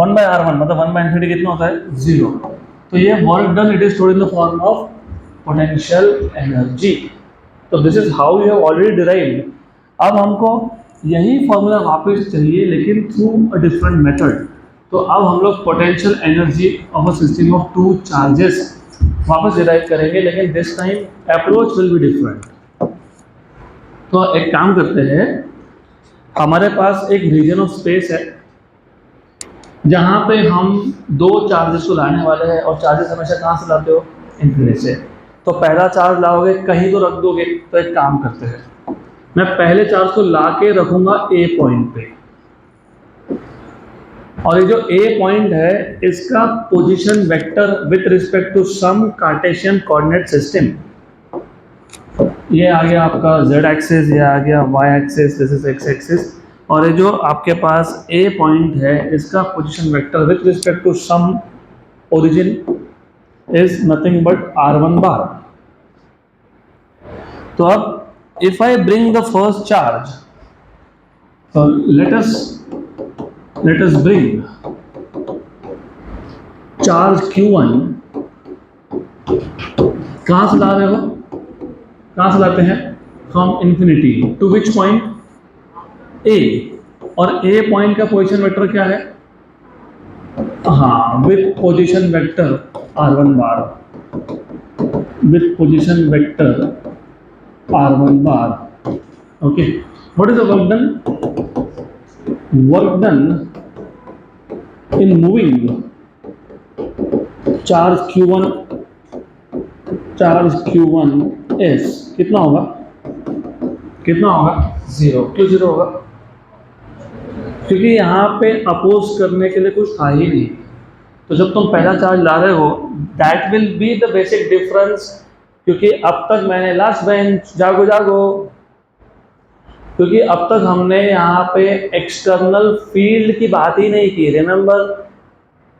1 by R1 मतलब 1 बाय इन्फिनिटी कितना होता है 0। तो ये work done it is stored in the form of potential energy. तो this is how you have already derived. अब हमको यही फॉर्मूला वापस चाहिए लेकिन थ्रू अ डिफरेंट मेथड। तो अब हम लोग potential energy of a system of two charges वापस डिराइव करेंगे, लेकिन this time approach will be different. तो एक काम करते हैं, हमारे पास एक रीजन ऑफ स्पेस है जहाँ पे हम दो चार्जेस को लाने वाले हैं, और चार्जेस हमेशा कहाँ से लाते हो इन्फिनिटी से। तो पहला चार्ज लाओगे कहीं तो रख दोगे, तो एक काम करते हैं मैं पहले चार्ज को ला के रखूंगा ए पॉइंट पे, और ये जो ए पॉइंट है इसका position vector with respect to some Cartesian coordinate system, ये आ गया आपका z एक्सिस, ये आ गया y axis, this is x axis. और ये जो आपके पास a पॉइंट है इसका position vector with respect to some origin is nothing but r1 bar. तो अब if I bring the first charge, so let us bring charge Q1, कहाँ से ला रहे हो, कहाँ से लाते हैं from infinity to which point A, और A पॉइंट का पोजीशन वेक्टर क्या है, हाँ with position vector R1 bar, with position vector R1 bar. Okay, what is the work done? Work done in moving charge Q1 is कितना होगा 0। क्यों 0 होगा? क्योंकि यहाँ पे अपोज करने के लिए कुछ था ही नहीं। तो जब तुम पहला चार्ज ला रहे हो that will be the basic difference, क्योंकि अब तक मैंने लास्ट बेंच जागो, क्योंकि अब तक हमने यहाँ पे एक्सटर्नल फील्ड की बात ही नहीं की। रिमेंबर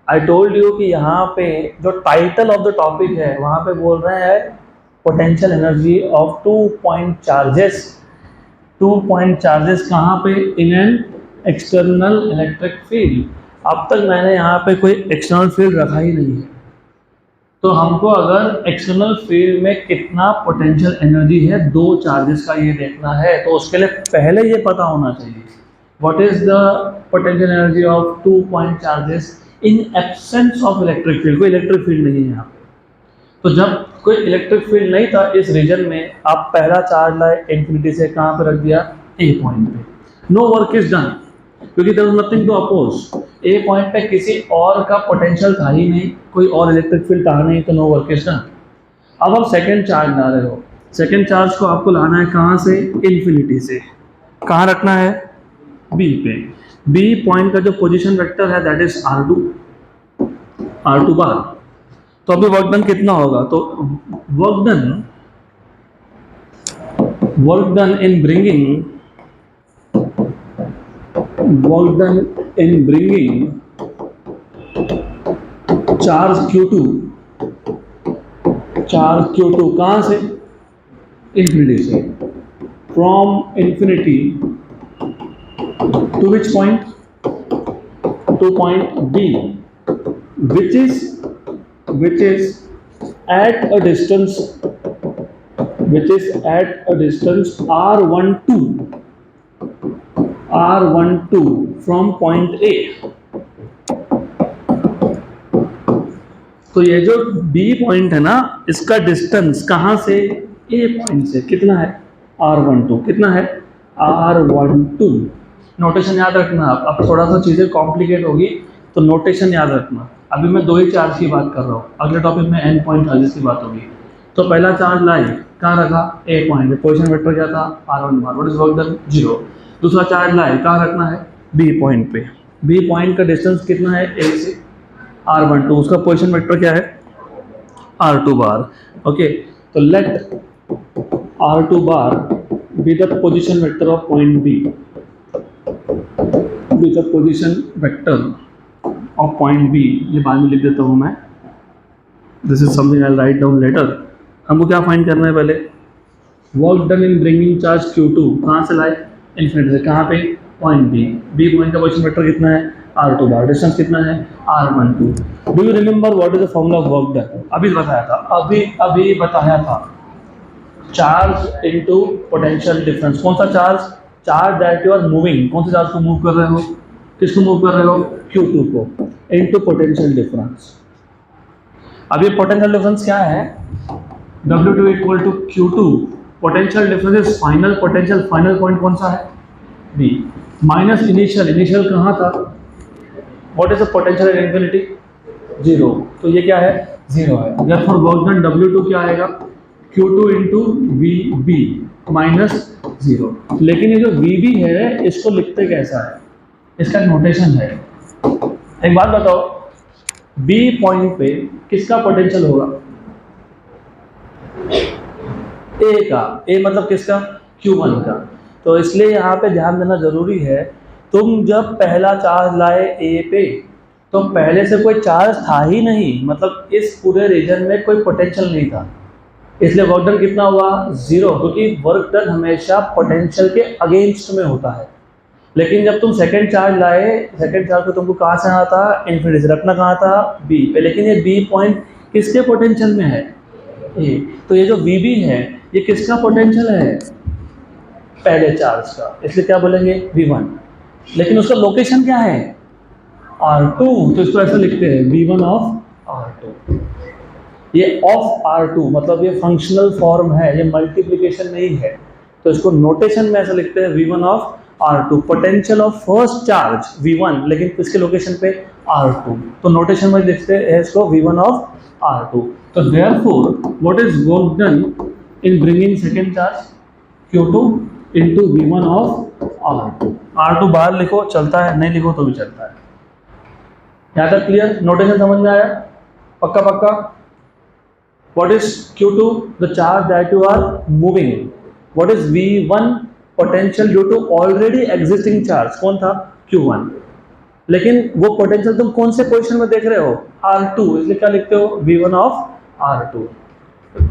आई टोल्ड यू कि यहाँ पे जो टाइटल ऑफ द टॉपिक है वहाँ पे बोल रहे हैं potential energy of 2 point charges. 2 point charges कहाँ पे? इन एन एक्सटर्नल इलेक्ट्रिक फील्ड। अब तक मैंने यहाँ पे कोई एक्सटर्नल फील्ड रखा ही नहीं है, तो हमको अगर एक्सटर्नल फील्ड में कितना पोटेंशियल एनर्जी है दो चार्जेस का ये देखना है, तो उसके लिए पहले ये पता होना चाहिए what is the potential energy of 2 point charges in absence of electric field. कोई इलेक्ट्रिक फील्ड नहीं है यहाँ पे। तो जब कोई इलेक्ट्रिक फील्ड नहीं था इस रीजन में, आप पहला चार्ज लाए इन्फिनिटी से कहाँ पे रख दिया? ए पॉइंट पे। नो वर्क इज डन, क्योंकि there was nothing to oppose. A point पे किसी और का पोटेंशियल था ही नहीं, कोई और इलेक्ट्रिक फील्ड था नहीं, तो नो वर्क इज डन। अब आप सेकेंड चार्ज ला रहे हो, सेकेंड चार्ज को आपको लाना है कहाँ से? इन्फिनिटी से। कहाँ रखना है? बी पे। बी पॉइंट का जो पोजीशन वेक्टर है that is R2, R2 bar. तो अभी वर्क डन कितना होगा? तो work done in bringing charge Q2 कहाँ से? इन्फिनिटी से। From infinity to which point? To point B, which is at a distance R12 from point A। तो ये जो B पॉइंट है ना, इसका डिस्टेंस कहाँ से? A पॉइंट से। कितना है? R12। कितना है? R12। नोटेशन याद रखना। अब थोड़ा सा चीज़ें कॉम्प्लिकेट होगी, तो नोटेशन याद रखना। अभी मैं दो ही चार्ज की बात कर रहा हूँ, अगले टॉपिक में n पॉइंट चार्जेस की बात होगी। तो पहला चार्ज लाए, कहाँ रखा? A पॉइंट पे। पोजीशन वेक्टर क्या था? R1 bar. What is work done? 0। दूसरा चार्ज लाए, कहाँ रखना है? B पॉइंट पे। B पॉइंट का डिस्टेंस कितना है? A से R12। उसका पोजीशन वेक्टर क्या है? R2 bar. ओके, तो let R2 bar be the position vector of point B, be the position vector of point B। ये बाद में लिख देता हूँ मैं, this is something I will write down later. हमको क्या फाइंड करना है? पहले work done in bringing charge Q2 कहाँ से लाए? इन्फिनिटी से। कहाँ पे? Point B। B पॉइंट का पोजीशन वेक्टर कितना है? R2 bar. डिस्टेंस कितना है? R12। Do you remember what is the formula of work done? अभी बताया था। Charge into potential difference. कौन सा charge? Charge that you are moving. कौन से चार्ज को मूव कर रहे हो? किसको मूव कर रहे हो? Q2 को। Into potential difference. अब ये पोटेंशियल डिफरेंस क्या है? W2 equal to Q2। Potential difference is final potential. Final point कौन सा है? B। माइनस इनिशियल कहाँ था? What is the potential in infinity? 0। तो ये क्या है? 0 है। देयरफॉर वर्क डन W2 क्या आएगा? Q2 into VB minus 0। लेकिन ये जो VB है इसको लिखते कैसा है? इसका नोटेशन है। एक बात बताओ, B पॉइंट पे किसका पोटेंशियल होगा? A का। A मतलब किसका? Q1 का। तो इसलिए यहाँ पे ध्यान देना जरूरी है। तुम जब पहला चार्ज लाए A पे, तो पहले से कोई चार्ज था ही नहीं, मतलब इस पूरे रीजन में कोई पोटेंशियल नहीं था, इसलिए वर्क डन कितना हुआ? 0, क्योंकि वर्क डन हमेशा पोटेंशियल के अगेंस्ट में होता है। लेकिन जब तुम सेकंड चार्ज लाए, सेकंड चार्ज को तुमको कहाँ से आना था? इन्फिनिटी से। रखना कहाँ था? B पे। लेकिन ये B पॉइंट किसके पोटेंशियल में है? A। तो ये जो VB है ये किसका पोटेंशियल है? पहले चार्ज का, इसलिए क्या बोलेंगे? V1। लेकिन उसका लोकेशन क्या है? R2। तो इसको ऐसा लिखते हैं V1 ऑफ R2। ये ऑफ R2 मतलब ये फंक्शनल फॉर्म है, ये मल्टीप्लिकेशन नहीं है। तो इसको नोटेशन में ऐसा लिखते हैं V1 of R2। Potential of first charge V1, लेकिन किसके लोकेशन पे? R2। तो नोटेशन में लिखते हैं इसको V1 ऑफ R2। तो therefore what is work done in bringing second charge? Q2 into V1 of R2। R2 बाहर लिखो चलता है, नहीं लिखो तो भी चलता है। यहाँ तक क्लियर? नोटेशन समझ में आया? पक्का? What is Q2? The charge that you are moving। What is V1? Potential due to already existing charge। कौन था? Q1। लेकिन वो पोटेंशियल तुम कौन से पोजीशन में देख रहे हो? R2। इसलिए क्या लिखते हो? V1 of R2।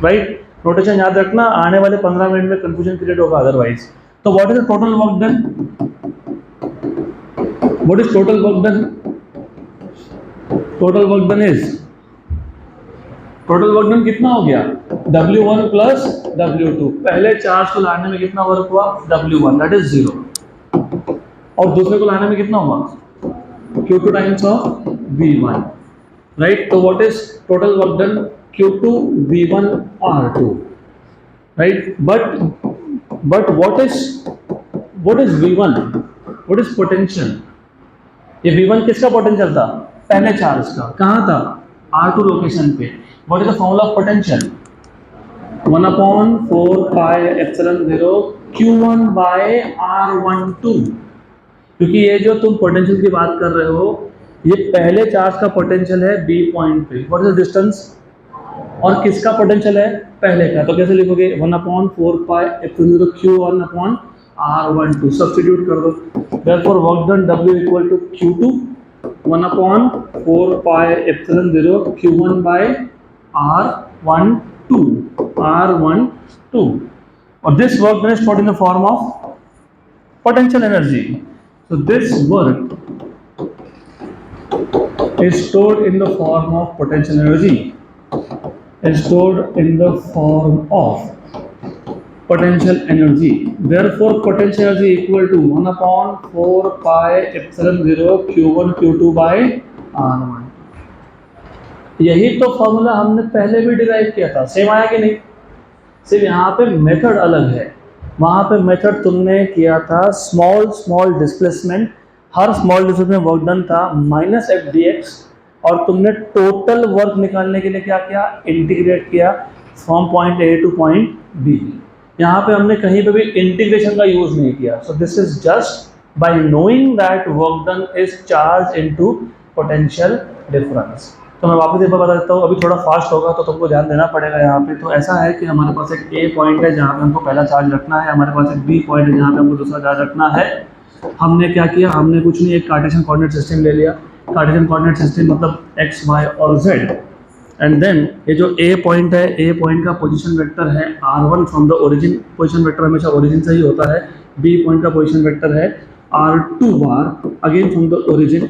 Right? Notation याद रखना, आने वाले 15 मिनट में कंफ्यूजन क्रिएट होगा अदरवाइज। तो what is the total work done? What is total work done? Total work done is, total work done कितना हो गया? W1 plus W2। पहले चार्ज को लाने में कितना वर्क हुआ? W1 दैट इज 0, और दूसरे को लाने में कितना हुआ? Q2 times of V1, right? तो what is total work done? Q2 V1 R2, right? But what is V1? What is potential? ये V1 किसका पोटेंशियल था? पहले चार्ज का। कहाँ था? R2 लोकेशन पे। What is the formula of potential? 1/4 pi epsilon 0 Q1 by R12। क्योंकि ये जो तुम पोटेंशियल की बात कर रहे हो, ये पहले चार्ज का पोटेंशियल है B पॉइंट पे। What is the distance? और किसका पोटेंशियल है? पहले का। तो कैसे लिखोगे? 1/4 pi epsilon 0 Q1 upon R12। Substitute कर दो। Therefore work done W equal to Q2 1/4 pi epsilon 0 Q1 by R12, or this work done is stored in the form of potential energy. So this work is stored in the form of potential energy, is stored in the form of potential energy. Therefore potential energy equal to 1/4 pi epsilon 0 Q1 Q2 by R1। यही तो formula हमने पहले भी derive किया था। Same आया कि नहीं? सिर्फ यहाँ पे मेथड अलग है। वहाँ पे मेथड तुमने किया था स्मॉल डिस्प्लेसमेंट, हर स्मॉल डिस्प्लेसमेंट वर्क डन था -FdX, और तुमने टोटल वर्क निकालने के लिए क्या किया? इंटीग्रेट किया from point A to point B। यहाँ पे हमने कहीं पे भी इंटीग्रेशन का यूज नहीं किया। So this is just by knowing that work done is charge into potential difference. तो मैं वापस एक बार बता देता हूँ, अभी थोड़ा फास्ट होगा तो तुमको ध्यान देना पड़ेगा यहाँ पे। तो ऐसा है कि हमारे पास एक A पॉइंट है जहाँ पे हमको पहला चार्ज रखना है, हमारे पास एक B पॉइंट है जहाँ पे हमको दूसरा चार्ज रखना है। हमने क्या किया? हमने कुछ नहीं, एक कार्टेशियन कोऑर्डिनेट सिस्टम ले लिया। कार्टेशियन कोऑर्डिनेट सिस्टम मतलब x, y और z, एंड देन ये जो A पॉइंट है, A पॉइंट का पोजीशन वेक्टर है R1 from the origin. Position vector हमेशा ओरिजिन से ही होता है। B पॉइंट का पोजीशन वेक्टर है R2 bar again from the origin.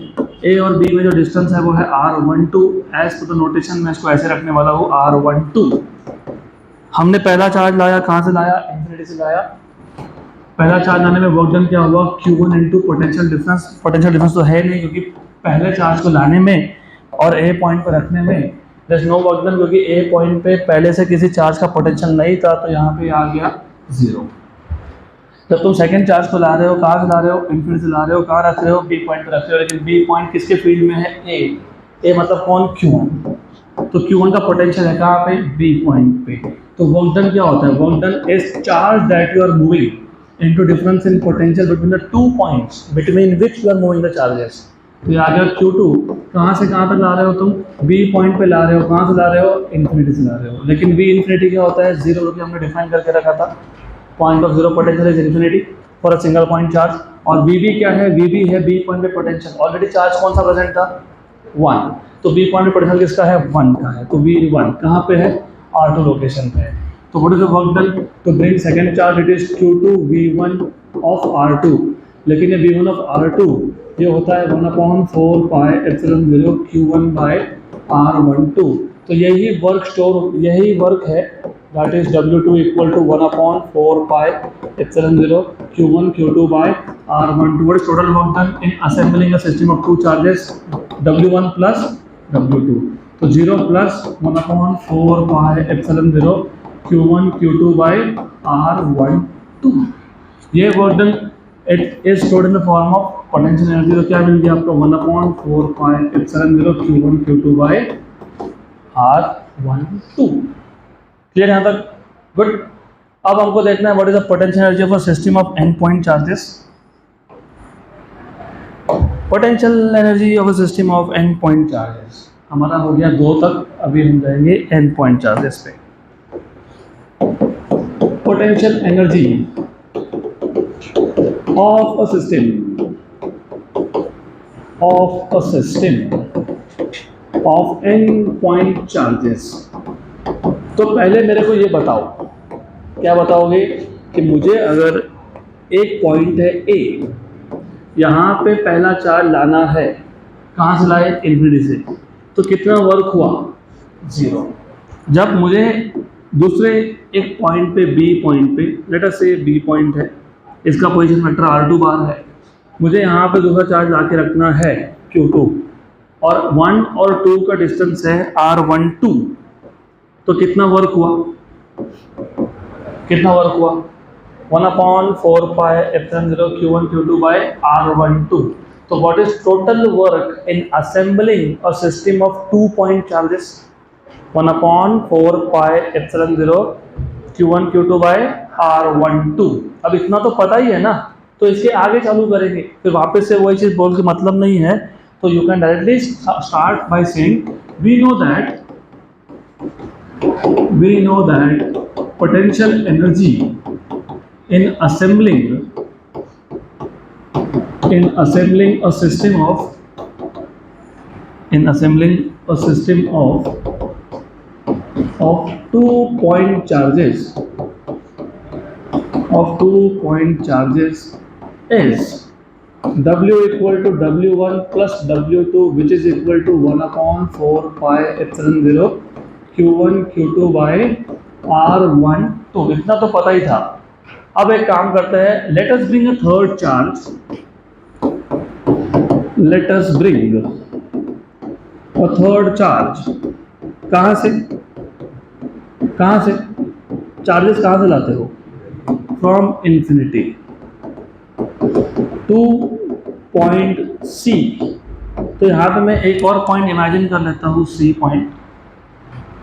A और B में जो डिस्टेंस है वो है R12। As per the notation मैं इसको ऐसे रखने वाला हूँ R12। हमने पहला चार्ज लाया, कहाँ से लाया? इंफिनिटी से लाया। पहला चार्ज लाने में वर्क डन क्या हुआ? Q1 into potential difference. Potential difference तो है नहीं, क्योंकि पहले चार्ज को लाने में और A पॉइंट पर रखने में there is no work done, क्योंकि A पॉइंट पे पहले से किसी चार्ज का पोटेंशियल नहीं था, तो यहाँ पे आ गया 0। जब तुम सेकंड चार्ज को ला रहे हो, कहाँ से ला रहे हो? इंफिनिटी से ला रहे हो। कहाँ रख रहे हो? B पॉइंट पर रख रहे हो, लेकिन B पॉइंट किसके फील्ड में है? A मतलब कौन? Q1। तो Q1 का पोटेंशियल है कहाँ पे? B पॉइंट पे। तो वर्क डन क्या होता है? Work done is charge that you are moving into difference in potential between the two points between which you are moving the charges. तो ये आ गया Q2। कहाँ से कहाँ तक ला रहे हो तुम? B पॉइंट पे ला रहे हो। कहाँ से ला रहे हो? इंफिनिटी से ला रहे हो। लेकिन B इंफिनिटी क्या होता है? 0, क्योंकि हमने डिफाइन करके रखा था point of 0 potential is infinity for a single point charge. और VB क्या है? VB है B पॉइंट पे पोटेंशियल। ऑलरेडी चार्ज कौन सा प्रेजेंट था? 1। तो B पॉइंट पे पोटेंशियल किसका है? 1 का है। तो V1 कहाँ पे है? R2 लोकेशन पे है। तो what is the work done to bring second charge? It is Q2 V1 of R2। लेकिन ये V1 ऑफ R2 ये होता है 1/4 pi epsilon 0 Q1 by R12। तो यही वर्क है, that is W2 equal to 1/4 pi epsilon 0 Q1 Q2 by R12। What is total work done in assembling a system of two charges? W1 plus W2। तो 0 plus 1/4 pi epsilon 0 Q1 Q2 by R12। ये work done it is stored in the form of potential energy. तो क्या मिल गया आपको? 1/4 pi epsilon 0 Q1 Q2 by R12। Clear यहाँ तक? Good. अब हमको देखना है what is the potential energy of a system of n point charges. Potential energy of a system of n point charges हमारा हो गया 2 तक। अभी हम जाएंगे n पॉइंट चार्जेस पे। Potential energy of a system of n point charges। तो पहले मेरे को ये बताओ, क्या बताओगे कि मुझे अगर एक पॉइंट है ए, यहाँ पे पहला चार्ज लाना है, कहाँ से लाए? इन्फिनिटी से। तो कितना वर्क हुआ? 0। जब मुझे दूसरे एक पॉइंट पे, बी पॉइंट पे, लेट अस से बी पॉइंट है, इसका पोजीशन वेक्टर r2 बार है, मुझे यहाँ पे दूसरा चार्ज ला के रखना है q2, और 1 और 2 का डिस्टेंस है r12, तो कितना वर्क हुआ? कितना वर्क हुआ? 1/4 pi epsilon 0 q1 q2 by r12. So what is total work in assembling a system of 2-point charges? 1/4 pi epsilon 0 q1 q2 by r12. अब इतना तो पता ही है ना, तो इसके आगे चालू करेंगे, फिर वापस से वही चीज बोल के मतलब नहीं है। तो you can directly start by saying we know that potential energy in assembling a system of 2-point charges is W equal to W1 plus W2, which is equal to 1/4 pi epsilon 0 Q1 Q2 by R12। इतना तो पता ही था। अब एक काम करते हैं, let us bring a third charge। Let us bring a third charge। कहाँ से चार्जेस कहाँ से लाते हो? From infinity to point C। तो यहाँ पे मैं एक और पॉइंट इमेजिन कर लेता हूँ, C पॉइंट।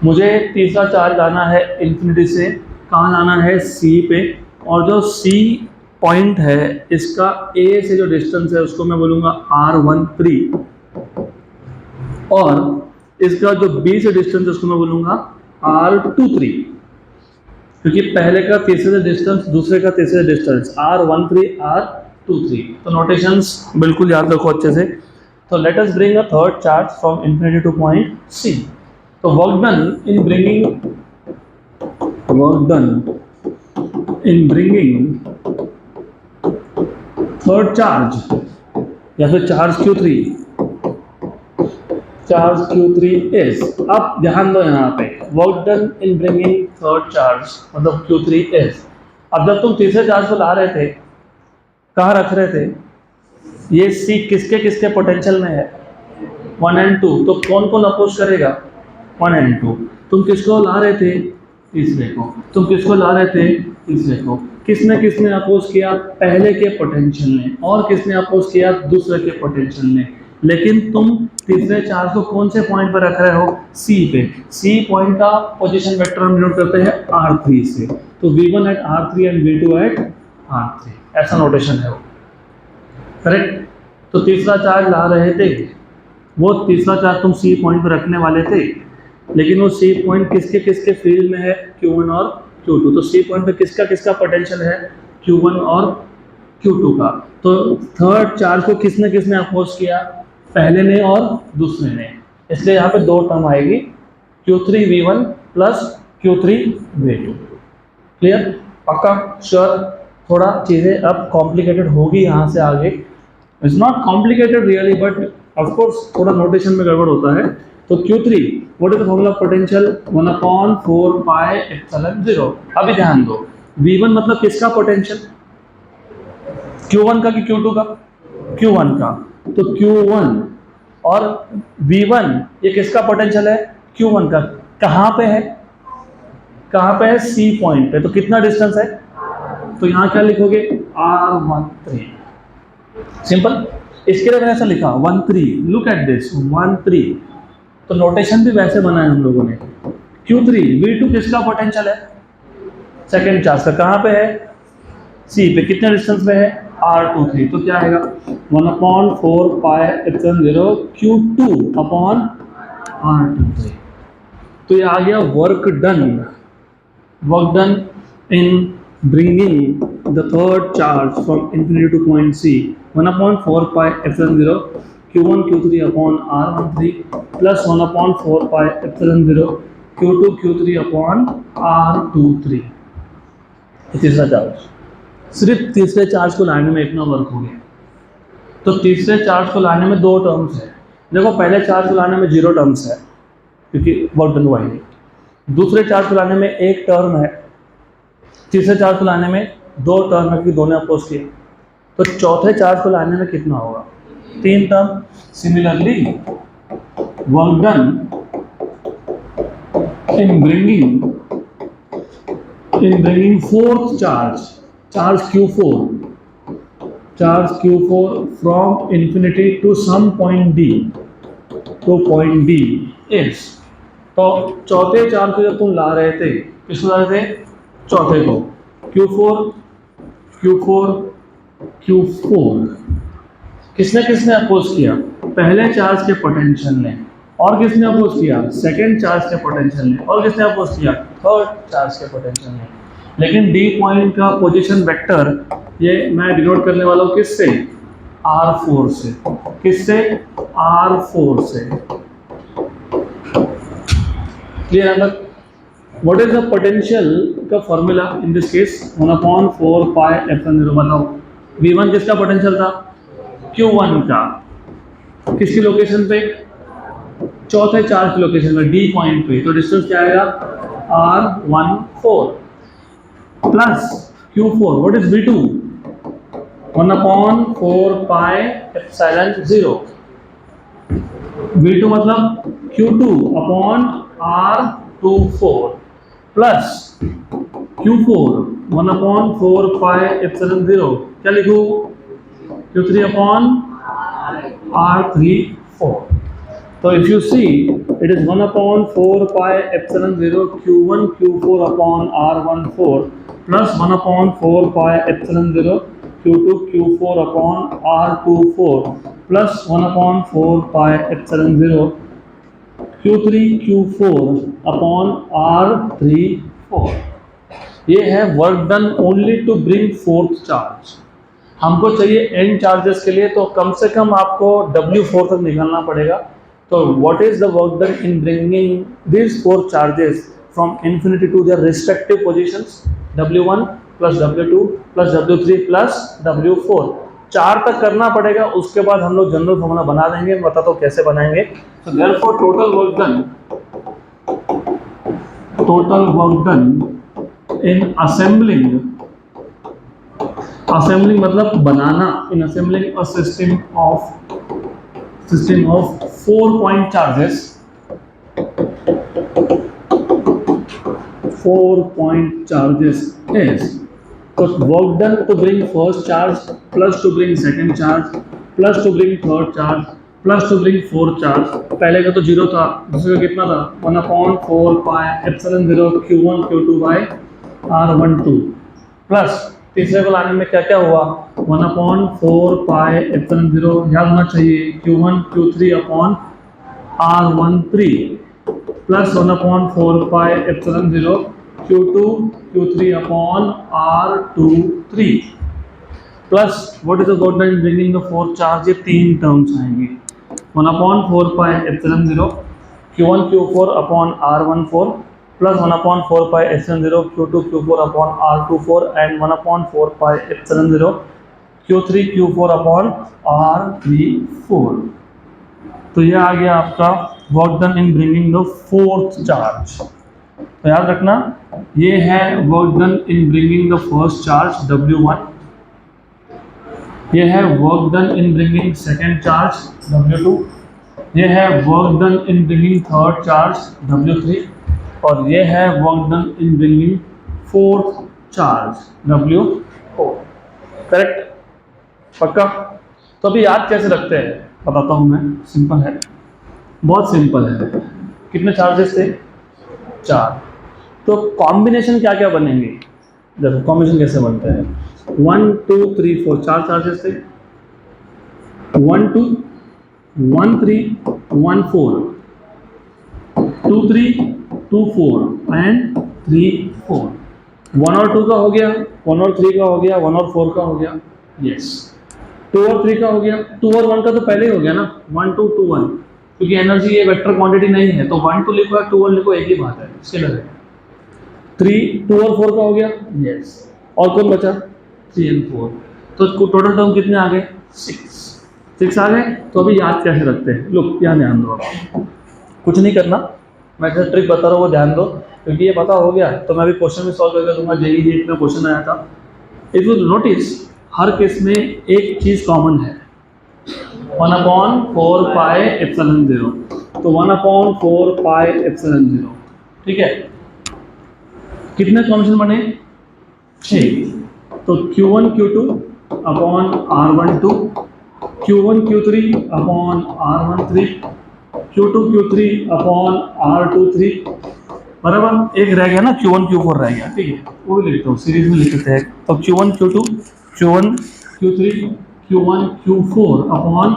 मुझे तीसरा चार्ज लाना है इन्फिनिटी से, कहाँ लाना है? C पे। और जो C पॉइंट है, इसका A से जो डिस्टेंस है उसको मैं बोलूँगा R13, और इसका जो B से डिस्टेंस है उसको मैं बोलूँगा R23, क्योंकि पहले का तीसरे से डिस्टेंस, दूसरे का तीसरे डिस्टेंस, R13 R23। तो नोटेशंस बिल्कुल याद रखो अच्छे से। तो let us bring a third charge from infinity two point C। तो work done in bringing third charge, या फिर चार्ज Q3 इज, अब ध्यान दो यहाँ पे, work done in bringing third charge मतलब Q3 इज। अब जब तुम तीसरे चार्ज को ला रहे थे, कहाँ रख रहे थे? ये C किसके पोटेंशियल में है? 1 and 2। तो कौन कौन अपोज करेगा? 1 and 2। तुम किसको ला रहे थे? तीसरे को। तुम किसको ला रहे थे? तीसरे को। किसने अपोज किया? पहले के पोटेंशियल ने। और किसने अपोज किया? दूसरे के पोटेंशियल ने। लेकिन तुम तीसरे चार्ज को कौन से पॉइंट पर रख रहे हो? C पे। C पॉइंट का पोजीशन वेक्टर हम डिनोट करते हैं R3 से। तो V1 at R3 and V2 at R3, ऐसा नोटेशन है वो, करेक्ट? तो तीसरा चार्ज ला रहे थे, वो तीसरा चार्ज तुम C पॉइंट पर रखने वाले थे, लेकिन वो C पॉइंट किसके फील्ड में है? Q1 और Q2। तो C पॉइंट पे किसका पोटेंशियल है? Q1 और Q2 का। तो थर्ड चार्ज को किसने अपोज किया? पहले ने और दूसरे ने। इसलिए यहाँ पे दो टर्म आएगी, Q3V1 प्लस Q3V2। क्लियर? पक्का? श्योर? थोड़ा चीज़ें अब कॉम्प्लिकेटेड होगी यहाँ से आगे। It's not complicated really, but of course थोड़ा नोटेशन में गड़बड़ होता है। तो Q3, what is the formula potential? 1/4 pi epsilon 0। अभी ध्यान दो, V1 मतलब किसका पोटेंशियल? Q1 का कि Q2 का? Q1 का। तो Q1 और V1 ये किसका पोटेंशियल है? Q1 का। कहाँ पे है? C पॉइंट पे। तो कितना डिस्टेंस है? तो यहाँ क्या लिखोगे? R13। सिंपल। इसके लिए मैंने ऐसा लिखा 13। Look at this 13। तो नोटेशन भी वैसे बनाए हम लोगों ने। Q3 V2 किसका पोटेंशियल है? सेकेंड चार्ज का। कहाँ पे है? C पे। कितने डिस्टेंस पे है? R23। तो क्या आएगा? 1/4 pi epsilon 0 Q2 upon R23। तो ये आ गया work done in bringing the third charge from infinity to point C। 1/4 pi epsilon 0 Q1 Q3 upon R13 plus 1/4 pi epsilon 0 Q2 Q3 upon R23। तीसरा charge. सिर्फ तीसरे charge को लाने में इतना वर्क हो गया। तो तीसरे चार्ज को लाने में 2 टर्म्स है। देखो पहले चार्ज को लाने में 0 टर्म्स है क्योंकि वर्क डन हुआ ही नहीं। दूसरे चार्ज को लाने में 1 टर्म है। तीसरे चार्ज को लाने में 2 टर्म है क्योंकि दोनों अपोज किए। तो चौथे चार्ज को लाने में कितना होगा? 3 term. Similarly work done in bringing fourth charge Q4 from infinity to some point D is, तो चौथे चार्ज को जब तुम ला रहे थे, किसको ला रहे थे? चौथे को। Q4 किसने अपोज किया? पहले चार्ज के पोटेंशियल ने। और किसने अपोज किया? सेकेंड चार्ज के पोटेंशियल ने। और किसने अपोज किया? थर्ड चार्ज के पोटेंशियल ने। लेकिन डी पॉइंट का पोजीशन वेक्टर ये मैं डिनोट करने वाला हूँ किससे? R4 से। किससे? R4 से। क्लियर है? व्हाट इज द पोटेंशियल का formula in this case? 1/4 pi epsilon 0। बताओ V1 किसका पोटेंशियल था? Q1 का। किसकी लोकेशन पे? चौथे चार्ज की लोकेशन में, डी पॉइंट पे। तो डिस्टेंस क्या आएगा? R14 plus Q4। What is V2? 1/4 pi epsilon 0। V2 मतलब Q2 upon R24 plus Q4 1/4 pi epsilon 0। क्या लिखूं? Q3 upon R34। So if you see, it is 1/4 pi epsilon 0 Q1 Q4 upon R14 plus 1/4 pi epsilon 0 Q2 Q4 upon R24 plus 1/4 pi epsilon 0 Q3 Q4 upon R34। ये है work done only to bring fourth charge. हमको चाहिए n charges के लिए, तो कम से कम आपको W4 तक निकालना पड़ेगा। तो what is the work done in bringing these 4 charges from infinity to their respective positions? W1 plus W2 plus W3 plus W4। 4 तक करना पड़ेगा, उसके बाद हम लोग जनरल फॉर्मूला बना देंगे। मैं बताता हूँ कैसे बनाएंगे। So therefore total work done in assembling मतलब बनाना, in assembling a system of 4 point charges, 4 point charges is, so work done to bring first charge plus to bring second charge plus to bring third charge plus to bring fourth charge। पहले का तो 0 था, दूसरे का कितना था? 1/4 pi epsilon 0 Q1 Q2 by R12 plus तीसरे को लाने में क्या क्या हुआ? 1/4 पाई एप्सिलॉन 0 याद होना चाहिए Q1 Q3 upon R13 plus 1/4 pi epsilon 0 Q2 Q3 upon R23 plus what is the work done in bringing the fourth charge? ये 3 टर्म्स आएंगे। 1/4 pi epsilon 0 Q1 Q4 upon R14 plus 1/4 pi epsilon 0 Q2 Q4 upon R24 and 1/4 pi epsilon 0 Q3 Q4 upon R34। तो ये आ गया आपका work done in bringing the fourth charge. तो याद रखना ये है work done in bringing the first charge W1, ये है work done in bringing second charge W2, ये है work done in bringing third charge W3 और ये है work done in bringing fourth charge W4। Correct? पक्का? तो अभी याद कैसे रखते हैं बताता हूँ मैं। सिंपल है, बहुत सिंपल है। कितने चार्जेस थे? 4। तो कॉम्बिनेशन क्या क्या बनेंगे? देखो कॉम्बिनेशन कैसे बनते हैं। 1 2 3 4 4 चार्जेस थे। 1 2 1 3 1 4 2 3 2 4 एंड 3 4। 1 और 2 का हो गया, 1 और 3 का हो गया, 1 और 4 का हो गया। यस। 2 और 3 का हो गया। 2 और 1 का तो पहले ही हो गया ना, 1 2 2 1, क्योंकि एनर्जी ये वेक्टर क्वांटिटी नहीं है तो 1 2 लिखो या 2 1 लिखो एक ही बात है, स्केलर है। 3 2 और 4 का हो गया। यस। और कौन बचा? 3 and 4, तो टोटल टर्म कितने आ गए? 6 आ गए। तो अभी याद कैसे रखते हैं? लुक, यहाँ ध्यान दो, आप कुछ नहीं करना, मैं जैसे ट्रिक बता रहा हूँ वो ध्यान दो, क्योंकि ये पता हो गया तो मैं अभी क्वेश्चन भी सॉल्व करके दूंगा। जेईई नीट में क्वेश्चन आया था। If you notice, her case में एक चीज कॉमन है, 1/4 पाई एप्सिलॉन 0। तो 1/4 पाई एप्सिलॉन 0, ठीक है। कितने कॉम्बिनेशन बने? 6। तो Q1 Q2 upon R12, Q1 Q3 upon R13, Q2 Q3 upon R23, बराबर। एक रह गया ना, Q1 Q4 रह गया, ठीक है, वो भी लिखता हूँ, सीरीज में लिख देते हैं। तो Q1 Q2, Q1 Q3, Q1 Q4 upon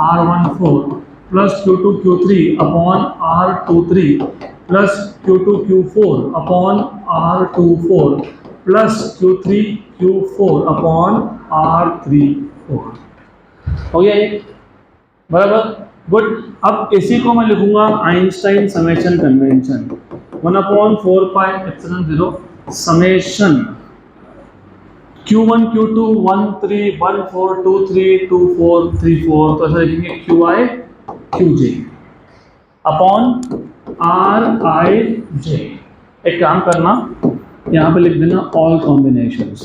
R14 plus Q2 Q3 upon R23 plus Q2 Q4 upon R24 plus Q3 Q4 upon R34। हो गया ये, बराबर, गुड। अब इसी को मैं लिखूंगा Einstein summation convention, 1/4 pi epsilon 0 summation Q1 Q2 1 3 1 4 2 3 2 4 3 4, तो ऐसा लिखेंगे QI QJ अपॉन RIJ। एक काम करना, यहाँ पे लिख देना ऑल कॉम्बिनेशंस,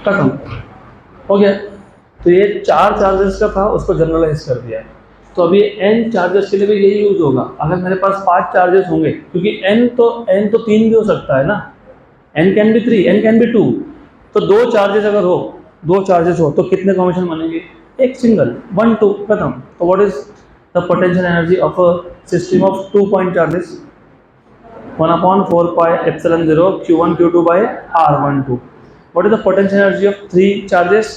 खत्म, हो गया। तो ये 4 चार्जेस का था, उसको जनरलाइज कर दिया। तो अभी n चार्जेस के लिए भी यही यूज होगा। अगर मेरे पास 5 चार्जेस होंगे, क्योंकि n तो 3 भी हो सकता है ना, n can be 3, n can be 2, तो 2 चार्जेस अगर हो, 2 चार्जेस हो तो कितने कॉम्बिनेशन बनेंगे? एक सिंगल, 1 2, खत्म। तो what is the potential energy of a system of 2 point charges? 1/4 pi epsilon 0 Q1 Q2 by R12। What is the potential energy of 3 charges?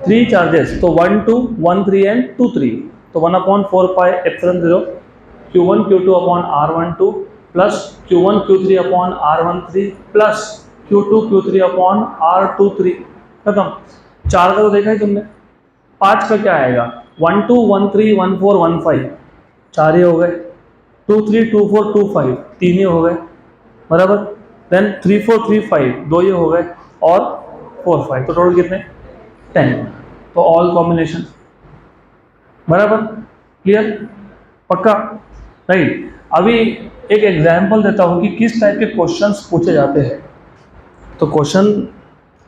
3 charges, तो 1 2 1 3 and 2 3, तो 1/4 pi epsilon 0 Q1 Q2 upon R12 plus Q1 Q3 upon R13 plus Q2 Q3 upon R23, खत्म। 4 का तो देखा ही तुमने। 5 का क्या आएगा? 1 2 1 3 1 4 1 5, 4 ही हो गए। 2 3 2 4 2 5, 3 ही हो गए, बराबर। देन 3 4 3 5, 2 ही हो गए, और 4 5, तो टोटल कितने? 10। तो ऑल कॉम्बिनेशन, बराबर, क्लियर, पक्का, राइट। अभी एक एग्जांपल देता हूं कि किस टाइप के क्वेश्चंस पूछे जाते हैं। तो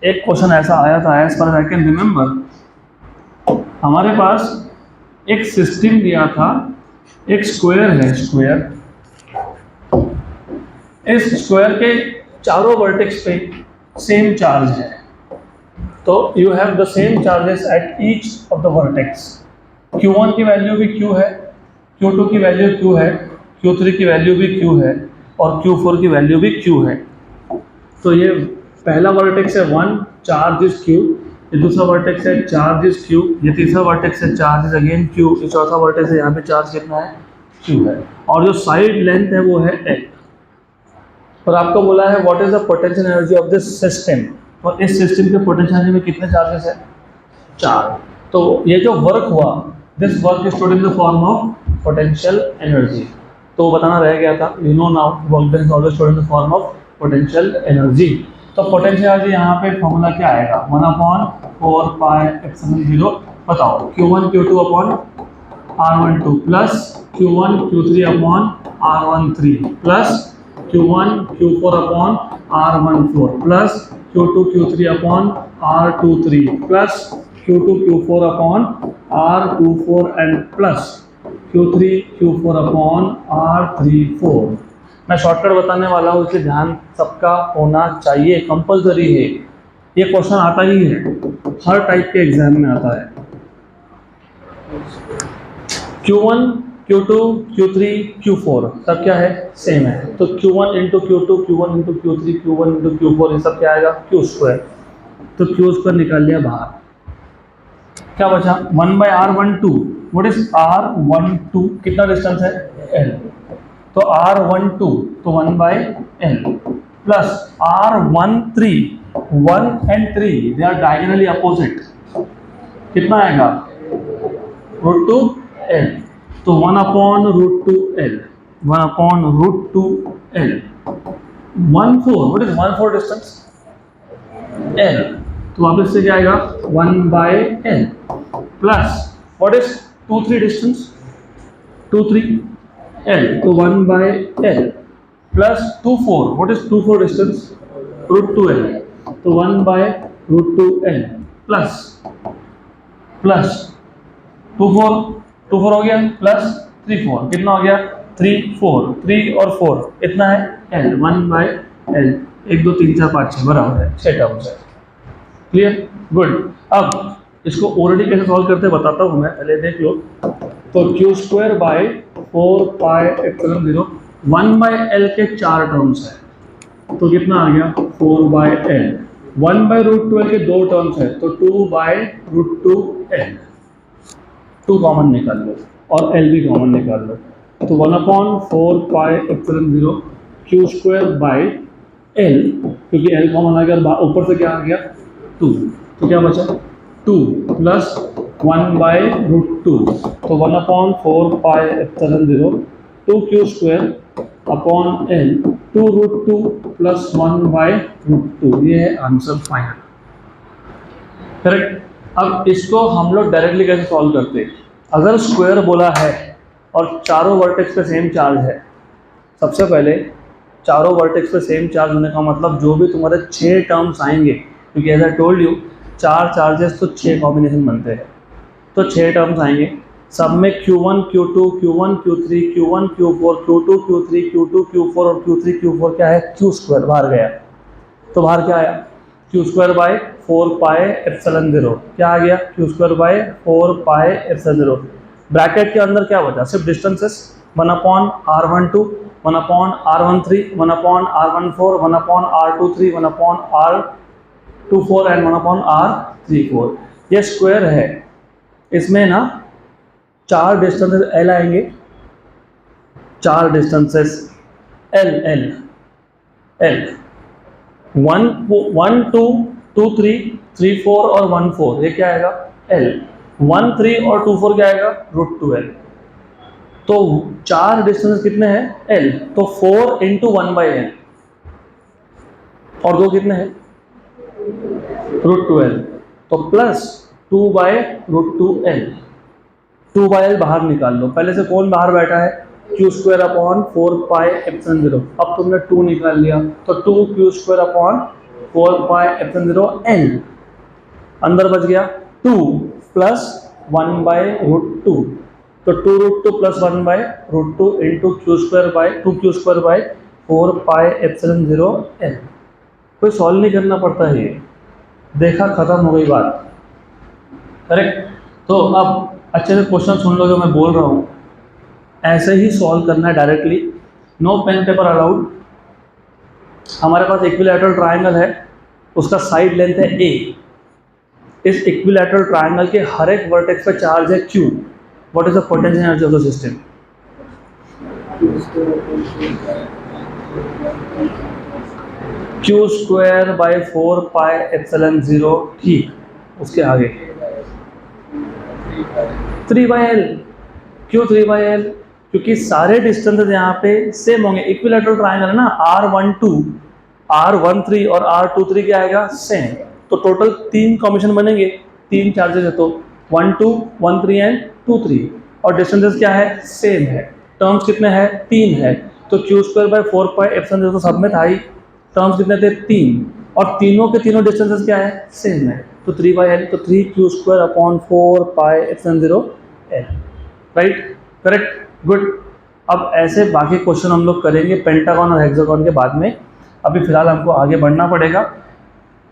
एक क्वेश्चन ऐसा आया था, as per I can remember, हमारे पास एक सिस्टम दिया था, एक स्क्वायर है, स्क्वायर, इस स्क्वायर के चारों वर्टेक्स पे सेम चार्ज है। तो you have the same charges at each of the vertex. Q1 की वैल्यू भी Q है, Q2 की वैल्यू Q है, Q3 की वैल्यू भी Q है, और Q4 की वैल्यू भी Q है। तो ये पहला वर्टेक्स है 1, चार्ज इज Q, ये दूसरा वर्टेक्स है, चार्ज इज Q, ये तीसरा वर्टेक्स है, चार्ज इज अगेन Q, ये चौथा वर्टेक्स है, यहाँ पे चार्ज कितना है? Q है, और जो साइड लेंथ है वो है L। और आपको बोला है what is the potential energy of this system, और इस सिस्टम के पोटेंशियल एनर्जी में कितने चार्जेस है? 4। तो ये जो वर्क हुआ, this work is stored in the form of potential energy. तो बताना रह गया था, you know now, work done is always stored in the form of potential energy. तो पोटेंशियल एनर्जी यहाँ पे फॉर्मूला क्या आएगा? 1/4 पाई एप्सिलॉन 0, बताओ, Q1 Q2 upon R12 plus Q1 Q3 upon R13 plus Q1 Q4 upon R14 plus Q2 Q3 upon R23 plus Q2 Q4 upon R24 and plus Q3 Q4 upon R34। मैं shortcut बताने वाला हूँ, इसलिए ध्यान सबका होना चाहिए, compulsory है। ये क्वेश्चन आता ही है, हर टाइप के एग्जाम में आता है। Q1 Q2 Q3 Q4 सब क्या है? सेम है। तो Q1 into Q2 Q1 into Q3 Q1 into Q4, ये सब क्या आएगा? Q square. तो Q स्क्वायर निकाल लिया बाहर, क्या बचा? 1/R12। What is R12? कितना डिस्टेंस है? L। तो R12 तो 1/L plus R13, 1 and 3 they are diagonally opposite, कितना आएगा? √2L। तो 1/√2L, 1/√2L 1/4, what is 1/4 distance? L, तो वापस से क्या आएगा 1/L plus what is 2/3 distance? 2/3 L, तो 1/L plus 2/4, what is 2/4 distance? √2L, तो 1/√2L प्लस प्लस 2/4 हो गया प्लस 3/4, कितना हो गया 3/4, 3 और 4 इतना है L, 1/L, 1 2 3 4 5 6 बराबर है 6 टर्म्स है। Clear, good. अब इसको ऑलरेडी कैसे सॉल्व करते हैं बताता हूँ मैं, पहले देख लो। तो q²/4πε0, 1/L के 4 टर्म्स है तो कितना आ गया 4/L, 1/√2L के 2 टर्म्स है तो 2/√2L, 2 कॉमन निकाल लो और L भी कॉमन निकाल लो, तो 1/4πε0 q²/L, क्योंकि L कॉमन आ गया ऊपर से क्या आ गया 2, तो क्या बचा 2 प्लस 1/√2, तो 1/4πε0 2q²/L 2√2 प्लस 1/√2, ये है आंसर फाइनल। करेक्ट। अब इसको हम लोग डायरेक्टली कैसे सॉल्व करते हैं? अगर स्क्वायर बोला है और चारों वर्टेक्स पे सेम चार्ज है, सबसे पहले चारों वर्टेक्स पे सेम चार्ज होने का मतलब जो भी तुम्हारे 6 टर्म्स आएंगे, क्योंकि as I told you 4 charges तो 6 कॉम्बिनेशन बनते हैं, तो 6 टर्म्स आएंगे, सब में Q1 Q2 Q1 Q3 Q1 Q4 Q2 Q3 Q2 Q4 और Q3 Q4 क्या है q² बाहर गया, तो बाहर क्या आया q²/4πε0, क्या आ गया q²/4πε0, ब्रैकेट के अंदर क्या बचा सिर्फ distances 1/r12 1/r13 1/r14 1/r23 1/r24 and 1/r34, ये स्क्वायर है, इसमें ना 4 डिस्टेंसेस L आएंगे, 4 डिस्टेंसेस L 1 2 2 3 3 4 और 1 4, ये क्या आएगा L, 1 3 और 2 4 क्या आएगा √2L, तो 4 डिस्टेंस कितने हैं L, तो 4 इंटू 1/L और 2 कितने हैं √2L, तो प्लस 2/√2L, 2/L बाहर निकाल लो, पहले से कौन बाहर बैठा है q²/4πε0, अब तुमने 2 निकाल लिया तो 2q²/4πε0L, अंदर बच गया 2 प्लस 1/√2, तो 2√2 प्लस 1/√2 इंटू q²/4πε0L, कोई सॉल्व नहीं करना पड़ता है, देखा खत्म हो गई बात। करेक्ट। तो अब अच्छे से क्वेश्चन सुन लो जो मैं बोल रहा हूँ, ऐसे ही सॉल्व करना है directly, no pen paper allowed. हमारे पास इक्विलैटरल ट्रायंगल है, उसका साइड लेंथ है a, इस इक्विलैटरल ट्रायंगल के हर एक वर्टेक्स पे चार्ज है q, what is the potential energy of the system? q²/4πε0, ठीक, उसके आगे 3/L, क्यों 3/L? क्योंकि सारे डिस्टेंसेस यहाँ पे सेम होंगे, इक्विलैटरल ट्रायंगल है ना, R12 R13 और R23 क्या आएगा सेम, तो टोटल 3 कॉम्बिनेशन बनेंगे, 3 चार्जेस है तो 1 2 1 3 एंड 2 3, और डिस्टेंसेस क्या है सेम है, टर्म्स कितने हैं 3 है, तो q²/4πε0 तो सब में था ही, टर्म्स कितने थे 3, और तीनों के तीनों डिस्टेंसेस क्या है सेम है, तो 3/L, तो 3q²/4πε0L, राइट, करेक्ट, गुड। अब ऐसे बाकी क्वेश्चन हम लोग करेंगे पेंटागन और हेक्सागन के बाद में, अभी फिलहाल हमको आगे बढ़ना पड़ेगा।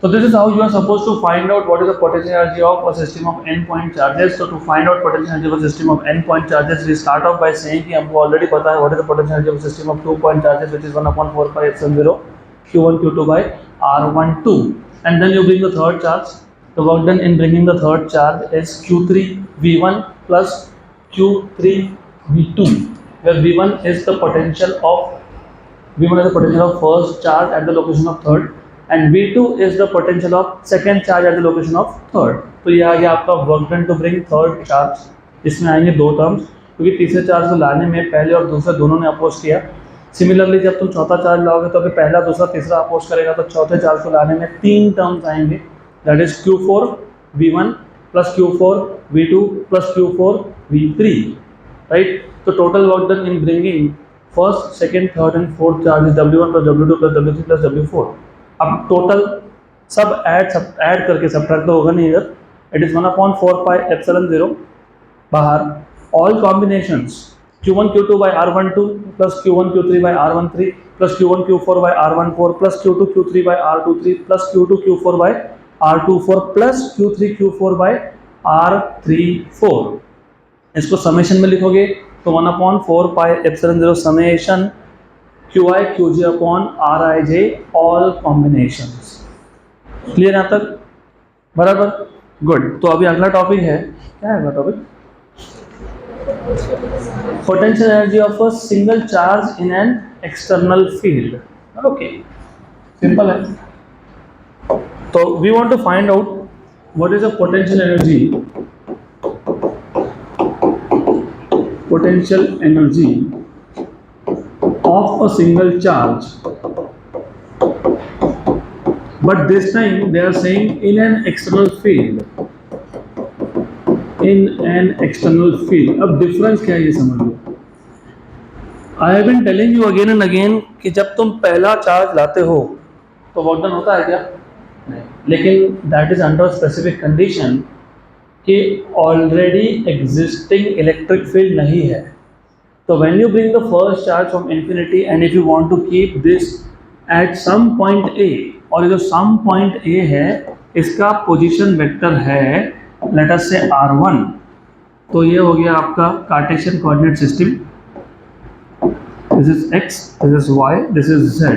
तो this is how you are suppose to find out what is the potential energy of a system of n point charges. तो to find out potential energy of a system of n point charges we start off by saying कि हमको already पता है what is the potential energy of a system of 2 point charges which is 1/4πε0 q1 q2 by r12, and then you bring the third charge. The work done in bringing the third charge is q3 v1 plus q3 v2, where v1 is the potential of first charge at the location of third, and v2 is the potential of second charge at the location of third. तो ये आ गया आपका work done to bring third charge, इसमें आएंगे 2 terms, क्योंकि तीसरे charge को लाने में पहले और दूसरे दोनों ने अपोज किया, सिमिलरली जब तुम चौथा चार्ज लाओगे तो अभी पहला दूसरा तीसरा अपोज करेगा, तो चौथे चार्ज को लाने में 3 टर्म्स आएंगे, that is Q4 V1 plus Q4 V2 plus Q4 V3, right. तो total work done in bringing first second third and fourth charge is W1 plus W2 plus W3 plus W4. अब total सब add करके subtract तो होगा नहीं इधर, it is 1/4 pi epsilon 0 बाहर all combinations Q1 Q2 by R12 plus Q1 Q3 by R13 plus Q1 Q4 by R14 plus Q2 Q3 by R23 plus Q2 Q4 by R24 plus Q3 Q4 by R34. इसको summation में लिखोगे तो 1/4 pi epsilon 0 summation QI QJ upon RIJ all combinations. Clear यहाँ तक? बराबर, good. तो अभी अगला टॉपिक है, क्या है अगला topic? Potential energy of a single charge in an external field. Okay, simple है. So we want to find out what is the potential energy of a single charge. But this time they are saying in an external field. In an external field. अब difference क्या है ये समझ लो. I have been telling you again and again कि जब तुम पहला चार्ज लाते हो तो वर्क डन होता है क्या? नहीं. लेकिन that is under specific condition कि ऑलरेडी एग्जिस्टिंग इलेक्ट्रिक फील्ड नहीं है. तो when you bring the first charge from infinity and if you want to keep this at some point A, और ये जो सम पॉइंट ए है इसका position vector है लेट अस से R1, तो ये हो गया आपका Cartesian coordinate system. This is x, this is y, this is z,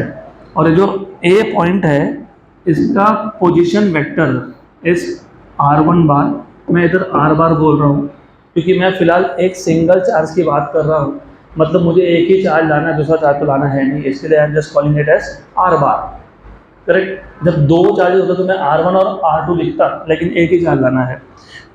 और ये जो A पॉइंट है इसका पोजीशन वेक्टर इस R1 बार. मैं इधर R बार बोल रहा हूँ क्योंकि मैं फिलहाल एक सिंगल चार्ज की बात कर रहा हूँ, मतलब मुझे एक ही चार्ज लाना है, दूसरा चार्ज तो लाना है नहीं, इसलिए I am just calling it as R bar. Correct. जब दो चार्जेस होते तो मैं R1 और R2 लिखता, लेकिन एक ही चार्ज लाना है.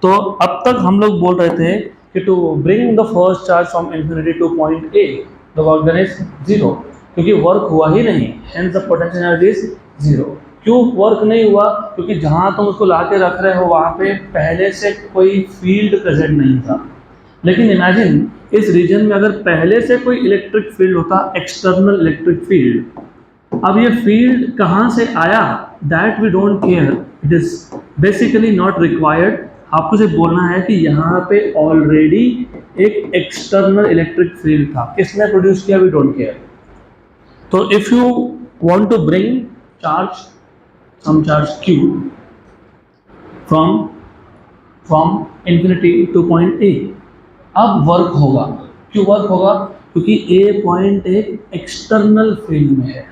तो अब तक हम लोग बोल रहे थे कि to bring the first charge from infinity to point A the work done is 0, क्योंकि वर्क हुआ ही नहीं, hence the potential energy is 0. क्यों वर्क नहीं हुआ? क्योंकि जहाँ तुम उसको ला के रख रहे हो वहाँ पे पहले से कोई फील्ड प्रेजेंट नहीं था. लेकिन इमेजिन इस रीजन में अगर पहले से कोई इलेक्ट्रिक फील्ड होता, एक्सटर्नल इलेक्ट्रिक फील्ड. अब ये फील्ड कहाँ से आया that we don't care, it is basically not required. आपको सिर्फ बोलना है कि यहाँ पे ऑलरेडी एक एक्सटर्नल इलेक्ट्रिक फील्ड था, किसने प्रोड्यूस किया, वी डोंट केयर. तो if you want to bring charge, some charge Q from infinity to point A, अब वर्क होगा. क्यों वर्क होगा? क्योंकि A पॉइंट एक एक्सटर्नल फील्ड में है,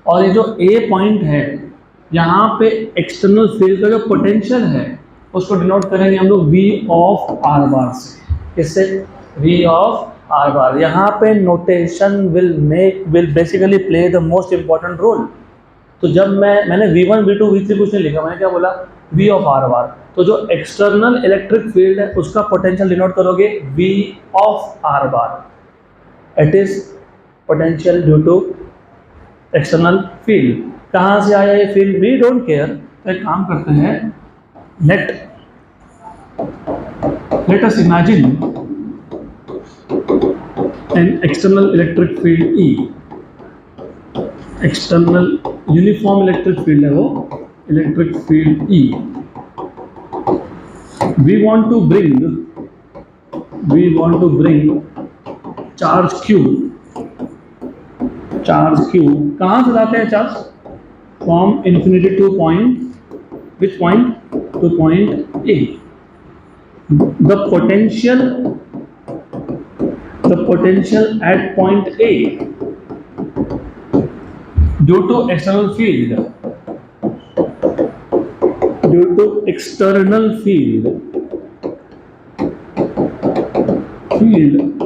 और ये जो A पॉइंट है यहाँ पे एक्सटर्नल फील्ड का जो पोटेंशियल है उसको डिनोट करेंगे हम लोग V ऑफ R बार से. किससे? V of R bar. यहाँ पे notation will basically play the most important role. तो जब मैंने V1 V2 V3 कुछ नहीं लिखा, मैंने क्या बोला? V of R bar. तो जो एक्सटर्नल इलेक्ट्रिक फील्ड है उसका पोटेंशियल डिनोट करोगे V of R bar. It is potential due to external field. कहाँ से आया ये फील्ड? We don't care. तो एक काम करते हैं, let us imagine an external electric field E. external uniform electric field है वो, electric field E. we want to bring charge Q. कहाँ से लाते हैं charge? from infinity to point, which point? to point A. The potential at point A due to external field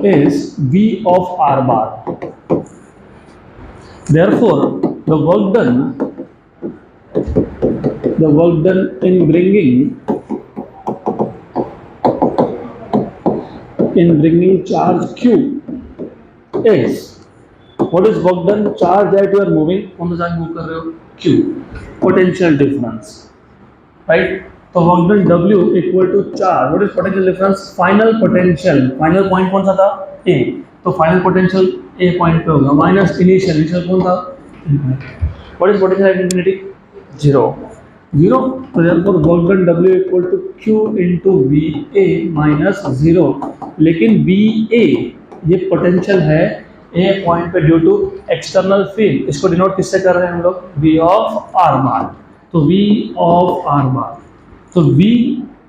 is V of R bar. Therefore, the work done in bringing charge Q is what is work done, charge that you are moving, कौन सा charge move कर रहे हो, q, potential difference, right. तो work done w equal to charge, what is potential difference, final potential, final point कौन सा था, a, तो फाइनल पोटेंशियल a पॉइंट पे होगा माइनस इनिशियल, इनिशियल कौन था, what is potential at infinity, zero, zero. तो therefore work done w equal to q into V A minus zero, लेकिन वी ए ये पोटेंशियल है ए पॉइंट पे due to external field, इसको denote किससे कर रहे हैं हम लोग, v ऑफ आर बार, तो v ऑफ आर बार, तो v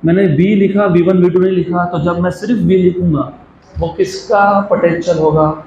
मैंने v लिखा, v1 v2 नहीं लिखा, तो जब मैं सिर्फ v लिखूंगा वो किसका पोटेंशियल होगा,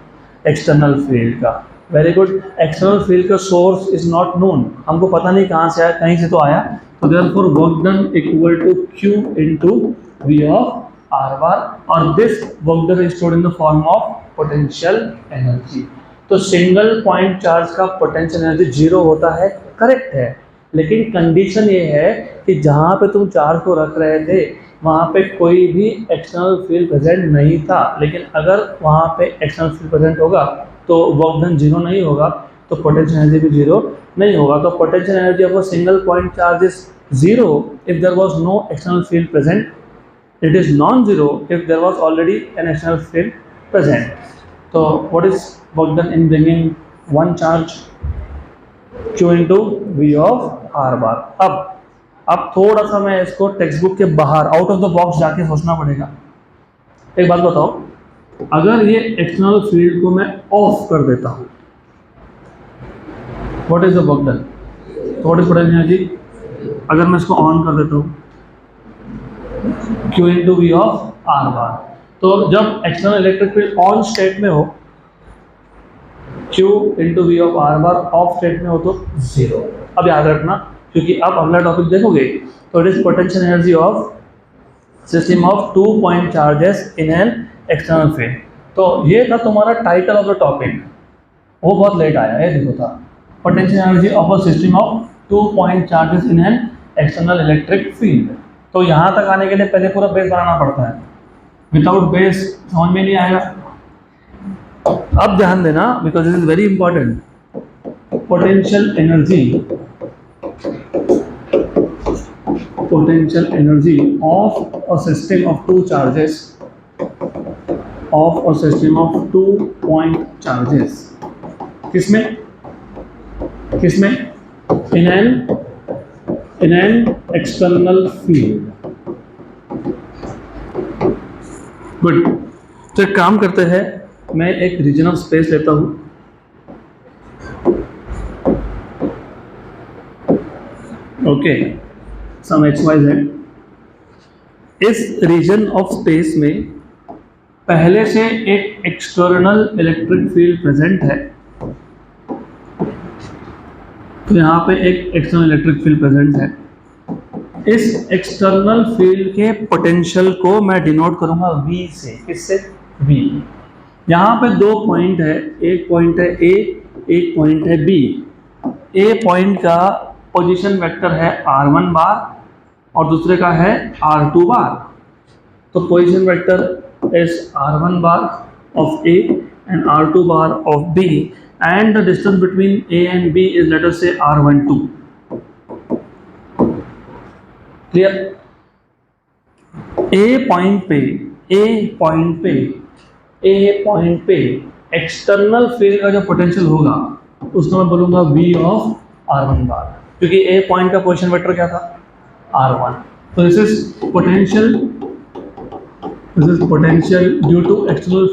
एक्सटर्नल फील्ड का। वेरी गुड, एक्सटर्नल फील्ड का सोर्स इज नॉट नोन, हमको पता नहीं कहाँ से आया, कहीं से तो आया, तो therefore work done equal to q into v of R bar, और this work done is stored in the form of potential energy. तो सिंगल पॉइंट चार्ज का पोटेंशियल एनर्जी जीरो होता है, करेक्ट है, लेकिन कंडीशन ये है कि जहाँ पे तुम चार्ज को रख रहे थे वहाँ पे कोई भी एक्सटर्नल फील्ड प्रेजेंट नहीं था, लेकिन अगर वहाँ पे एक्सटर्नल फील्ड प्रेजेंट होगा तो वर्क डन जीरो नहीं होगा, तो पोटेंशियल एनर्जी भी जीरो नहीं होगा। तो potential energy of a single point charge is zero if there was no external field present, it is non zero if there was already an external field present. तो what is work done in bringing one charge, q into V of R bar. अब थोड़ा सा मैं इसको text book के बाहर out of the box जाके सोचना पड़ेगा। एक बात बताओ, अगर ये एक्सटर्नल फील्ड को मैं ऑफ कर देता हूँ, what is the work done, तो व्हाट इज पोटेंशियल एनर्जी, अगर मैं इसको ऑन कर देता हूँ q into V of R bar, तो जब external electric field on state में हो, q into V of R bar off state में हो तो जीरो। अब याद रखना, क्योंकि आप अगला टॉपिक देखोगे, तो it is potential energy of system of two point charges in an external field. तो ये था तुम्हारा टाइटल ऑफ द टॉपिक, वो बहुत लेट आया, ये देखो था potential energy of a system of two point charges in an external electric field. तो यहाँ तक आने के लिए पहले पूरा बेस बनाना पड़ता है, विदाउट बेस समझ में नहीं आएगा। अब ध्यान देना, because this is very important, potential energy of a system of two charges, of a system of 2 point charges, किसमें in an external field। Good, तो एक काम करते हैं, मैं एक रीजन ऑफ स्पेस लेता हूं, ओके, सम XYZ। इस रीजन ऑफ स्पेस में पहले से एक एक्सटर्नल इलेक्ट्रिक फील्ड प्रेजेंट है, तो यहाँ पे एक एक्सटर्नल इलेक्ट्रिक फील्ड प्रेजेंट है। इस एक्सटर्नल फील्ड के पोटेंशियल को मैं डिनोट करूंगा V से, किससे, V। यहाँ पे दो पॉइंट है, एक पॉइंट है A, एक पॉइंट है B। A पॉइंट का पोजीशन वेक्टर है r1 बार और दूसरे का है r2 बार। तो position vector is r1 bar of A and r2 bar of B, and the distance between A and B is, let us say, r12. Clear? A point पे external field का जो potential होगा उसको मैं बोलूंगा V of r1 बार, क्योंकि A point का position vector क्या था, r1। तो this is potential due to external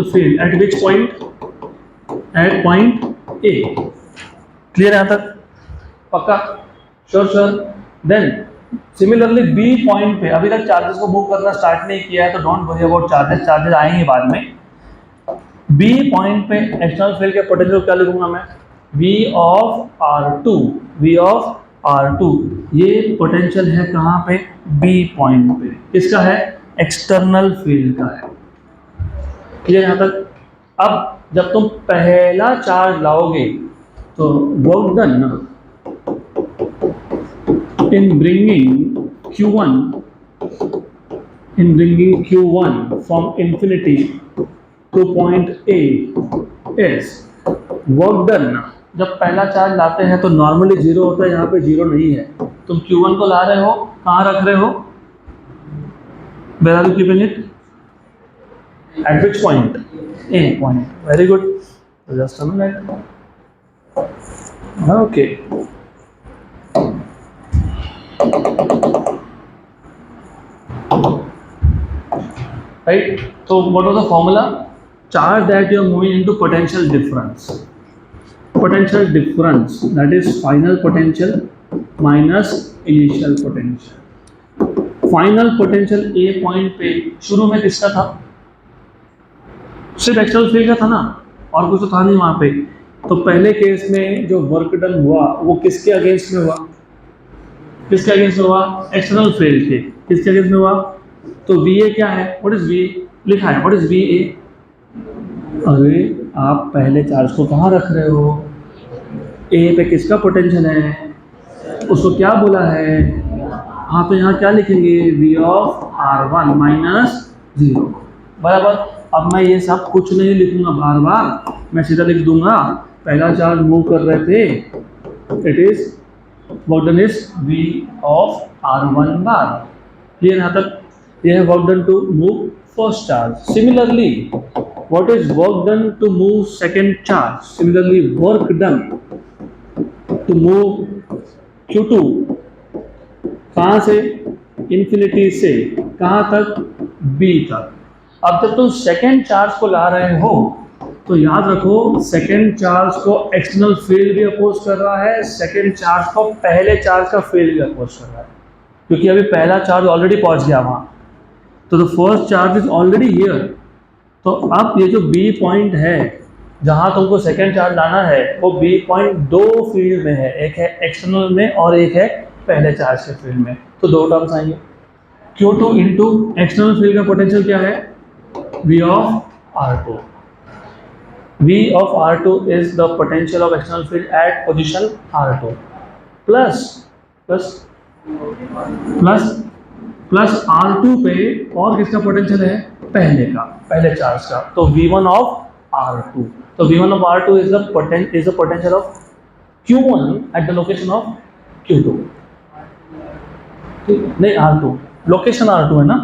field at which point, at point A। Clear यहाँ तक, पक्का, sure. Then similarly B point पे अभी तक चार्जेस को मूव करना स्टार्ट नहीं किया है, तो डोंट वरी अबाउट चार्जेस आएंगे बाद में। B पॉइंट पे एक्सटर्नल फील्ड के पोटेंशियल क्या लिखूंगा मैं, V ऑफ R2, ये पोटेंशियल है कहाँ पे, B पॉइंट पे, किसका है, एक्सटर्नल फील्ड का है। क्लियर यहाँ तक। अब जब तुम पहला चार्ज लाओगे तो work done in bringing Q1 in bringing q1 from infinity to point A is work done. जब पहला चार्ज लाते हैं तो नॉर्मली जीरो होता है, यहाँ पे जीरो नहीं है। तुम q1 को ला रहे हो, कहाँ रख रहे हो? Where are you keeping it? At which point? A point. Very good. Just a minute. Okay. Right. So what was the formula? Charge that you are moving into potential difference. Potential difference, that is final potential minus initial potential. Final potential a point पे शुरू में किसका था? सिर्फ external field का था ना, और कुछ तो था नहीं वहां पे। तो पहले केस में जो वर्क डन हुआ वो किसके अगेंस्ट में हुआ? किसके अगेंस्ट में हुआ? एक्सटर्नल फील्ड के। किसके अगेंस्ट में हुआ? तो वी ए क्या है? व्हाट इज वी लिखा है? What is V A? अरे आप पहले चार्ज को कहाँ रख रहे हो? ए पे किसका पोटेंशियल है? उसको क्या बोला है? हाँ, तो यहाँ क्या लिखेंगे? V of R one minus zero, बराबर। अब मैं ये सब कुछ नहीं लिखूंगा बार बार, मैं सीधा लिख दूंगा पहला चार्ज मूव कर रहे थे, it is work done is V of R one bar. Clear यहाँ तक? ये है work done to move first charge. Similarly what is work done to move second charge? Similarly work done to move Q2 कहाँ से? Infinity से कहाँ तक? B तक। अब जब तुम सेकेंड चार्ज को ला रहे हो तो याद रखो सेकेंड चार्ज को एक्सटर्नल फील्ड भी अपोज कर रहा है, सेकेंड चार्ज को पहले चार्ज का फील्ड भी अपोज कर रहा है, क्योंकि अभी पहला चार्ज ऑलरेडी पहुंच गया वहाँ, तो the first charge is already here. तो अब ये जो B पॉइंट है जहाँ तुमको सेकेंड चार्ज लाना है वो B पॉइंट दो फील्ड में है, एक है एक्सटर्नल में और एक है पहले चार्ज के फील्ड में। तो दो टर्म्स आएंगे। Q2 इंटू एक्सटर्नल फील्ड का पोटेंशियल क्या है? V of R2. V of R2 is the potential of external field at position R2 plus R2 पे और किसका पोटेंशियल है? पहले का, पहले चार्ज का। तो V1 of R2. So V1 of R2 is the potential of Q1 at the location of Q2. नहीं, R2 लोकेशन R2 है ना,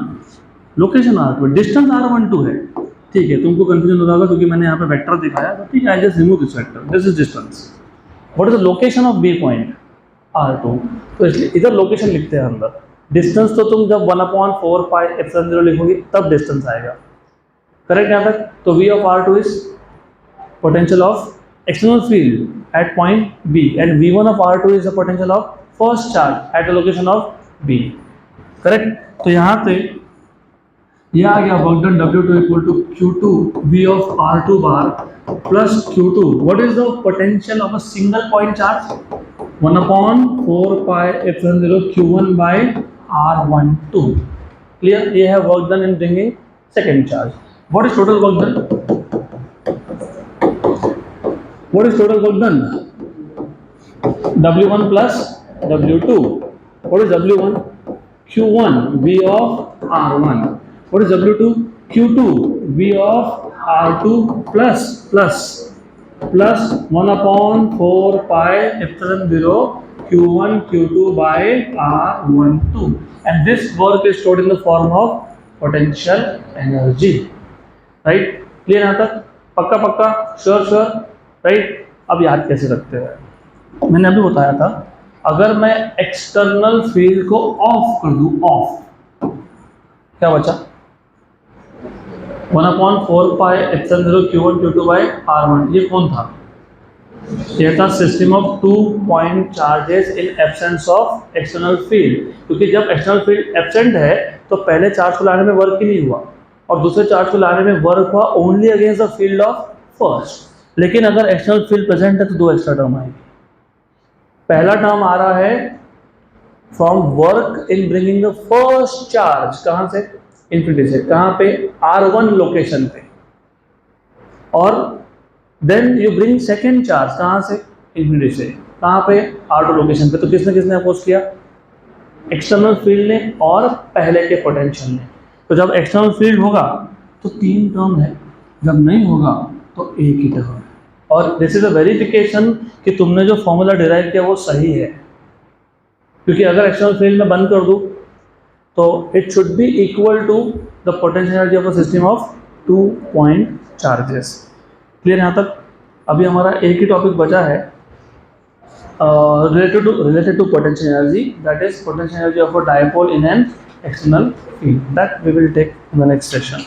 लोकेशन R2, डिस्टेंस R12 है। ठीक है, तुमको कंफ्यूजन हो रहा होगा क्योंकि मैंने यहाँ पे वेक्टर दिखाया, तो ठीक है, I just remove this vector, this is distance. What is the location of B point? R2। तो इसलिए इधर लोकेशन लिखते हैं अंदर, डिस्टेंस तो तुम जब 1/4 पाई एप्सिलॉन 0 लिखोगे तब डिस्टेंस आएगा। करेक्ट यहाँ तक? तो V of R2 is potential of external field at point B and V1 of R2 is the potential of first charge at the location of B. करेक्ट? तो यहाँ पे ये आ गया work done W2 equal to Q2 V of R2 bar plus Q2। What is the potential of a single point charge? 1/4 pi epsilon 0 Q1 by R12। Clear? ये है work done in bringing second charge. What is total work done? What is total work done? W1 plus W2. What is W1? Q1 V of R1. What is W2? Q2 V of R2 plus 1/4 pi epsilon 0 Q1 Q2 by R12. And this work is stored in the form of potential energy. Right? Clear यहाँ तक? पक्का? Sure? Right? अब याद कैसे रखते हैं? मैंने अभी बताया था, अगर मैं एक्सटर्नल फील्ड को ऑफ कर दूं, ऑफ, क्या बचा? 1/4 pi epsilon 0 Q1 Q2 bye R1। ये कौन था? ये था system of 2 point charges in absence of external field. क्योंकि जब एक्सटर्नल फील्ड एब्सेंट है तो पहले चार्ज को लाने में वर्क ही नहीं हुआ और दूसरे चार्ज को लाने में वर्क हुआ only against the field of first. लेकिन अगर एक्सटर्नल फील्ड प्रेजेंट है तो दो एक्स्ट्रा टर्म आएगी। पहला टर्म आ रहा है from work in bringing the first charge, कहां से? इन्फिनिटी से। कहां पे? R1 लोकेशन पे। और then you bring second charge, कहां से? इन्फिनिटी से। कहां पे? R2 लोकेशन पे। तो किसने अपोज किया? एक्सटर्नल फील्ड ने और पहले के पोटेंशियल ने। तो जब एक्सटर्नल फील्ड होगा तो 3 टर्म है, जब नहीं होगा तो एक ही टर्म है। और दिस इज अ वेरिफिकेशन कि तुमने जो फॉर्मूला डिराइव किया वो सही है, क्योंकि अगर एक्सटर्नल फील्ड में बंद कर दूँ तो it should be equal to the potential energy of a system of 2 point charges. Clear यहाँ तक? अभी हमारा एक ही टॉपिक बचा है related to potential energy, that is potential energy of a dipole in an external field, that we will take in the next session.